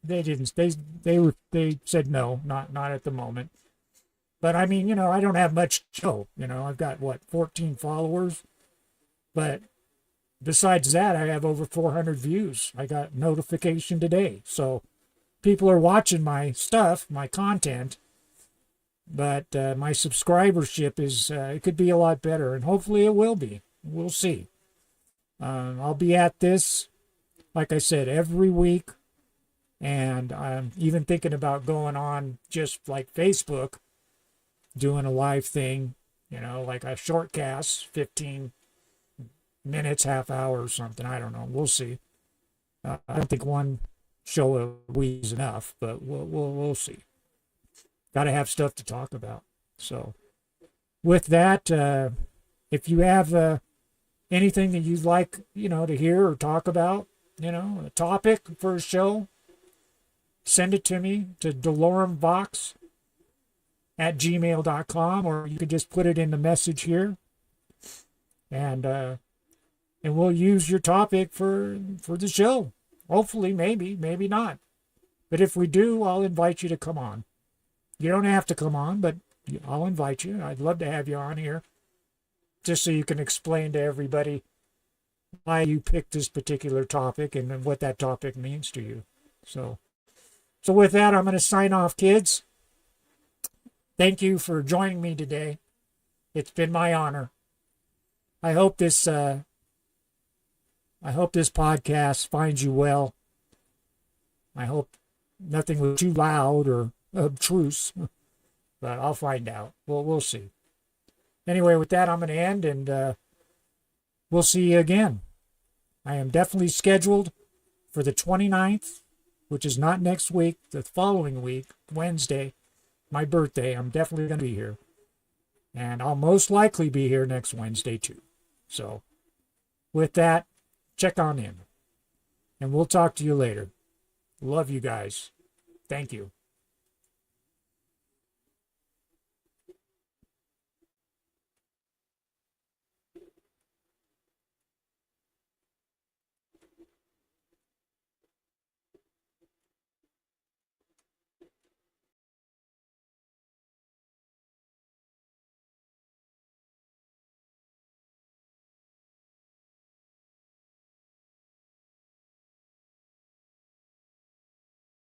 They didn't. They said no, not at the moment. But I mean, I don't have much show. I've got 14 followers, but besides that, I have over 400 views. I got notification today, so people are watching my stuff, my content. But my subscribership is it could be a lot better, and hopefully it will be. We'll see. I'll be at this, like I said, every week. And I'm even thinking about going on just like Facebook, doing a live thing, like a short cast, 15 minutes, half hour or something. I don't know. We'll see. I don't think one show a week is enough, but we'll see. Got to have stuff to talk about. So with that, if you have anything that you'd like, to hear or talk about, a topic for a show, send it to me to doloremvox @gmail.com, or you could just put it in the message here, and we'll use your topic for the show. Hopefully, maybe not. But if we do, I'll invite you to come on. You don't have to come on, but I'll invite you. I'd love to have you on here, just so you can explain to everybody why you picked this particular topic and what that topic means to you. So with that, I'm going to sign off, kids. Thank you for joining me today. It's been my honor. I hope this podcast finds you well. I hope nothing was too loud or obtruse, but I'll find out. We'll see. Anyway, with that, I'm going to end, and we'll see you again. I am definitely scheduled for the 29th, which is not next week, the following week, Wednesday, my birthday. I'm definitely going to be here. And I'll most likely be here next Wednesday, too. So, with that, check on in. And we'll talk to you later. Love you guys. Thank you.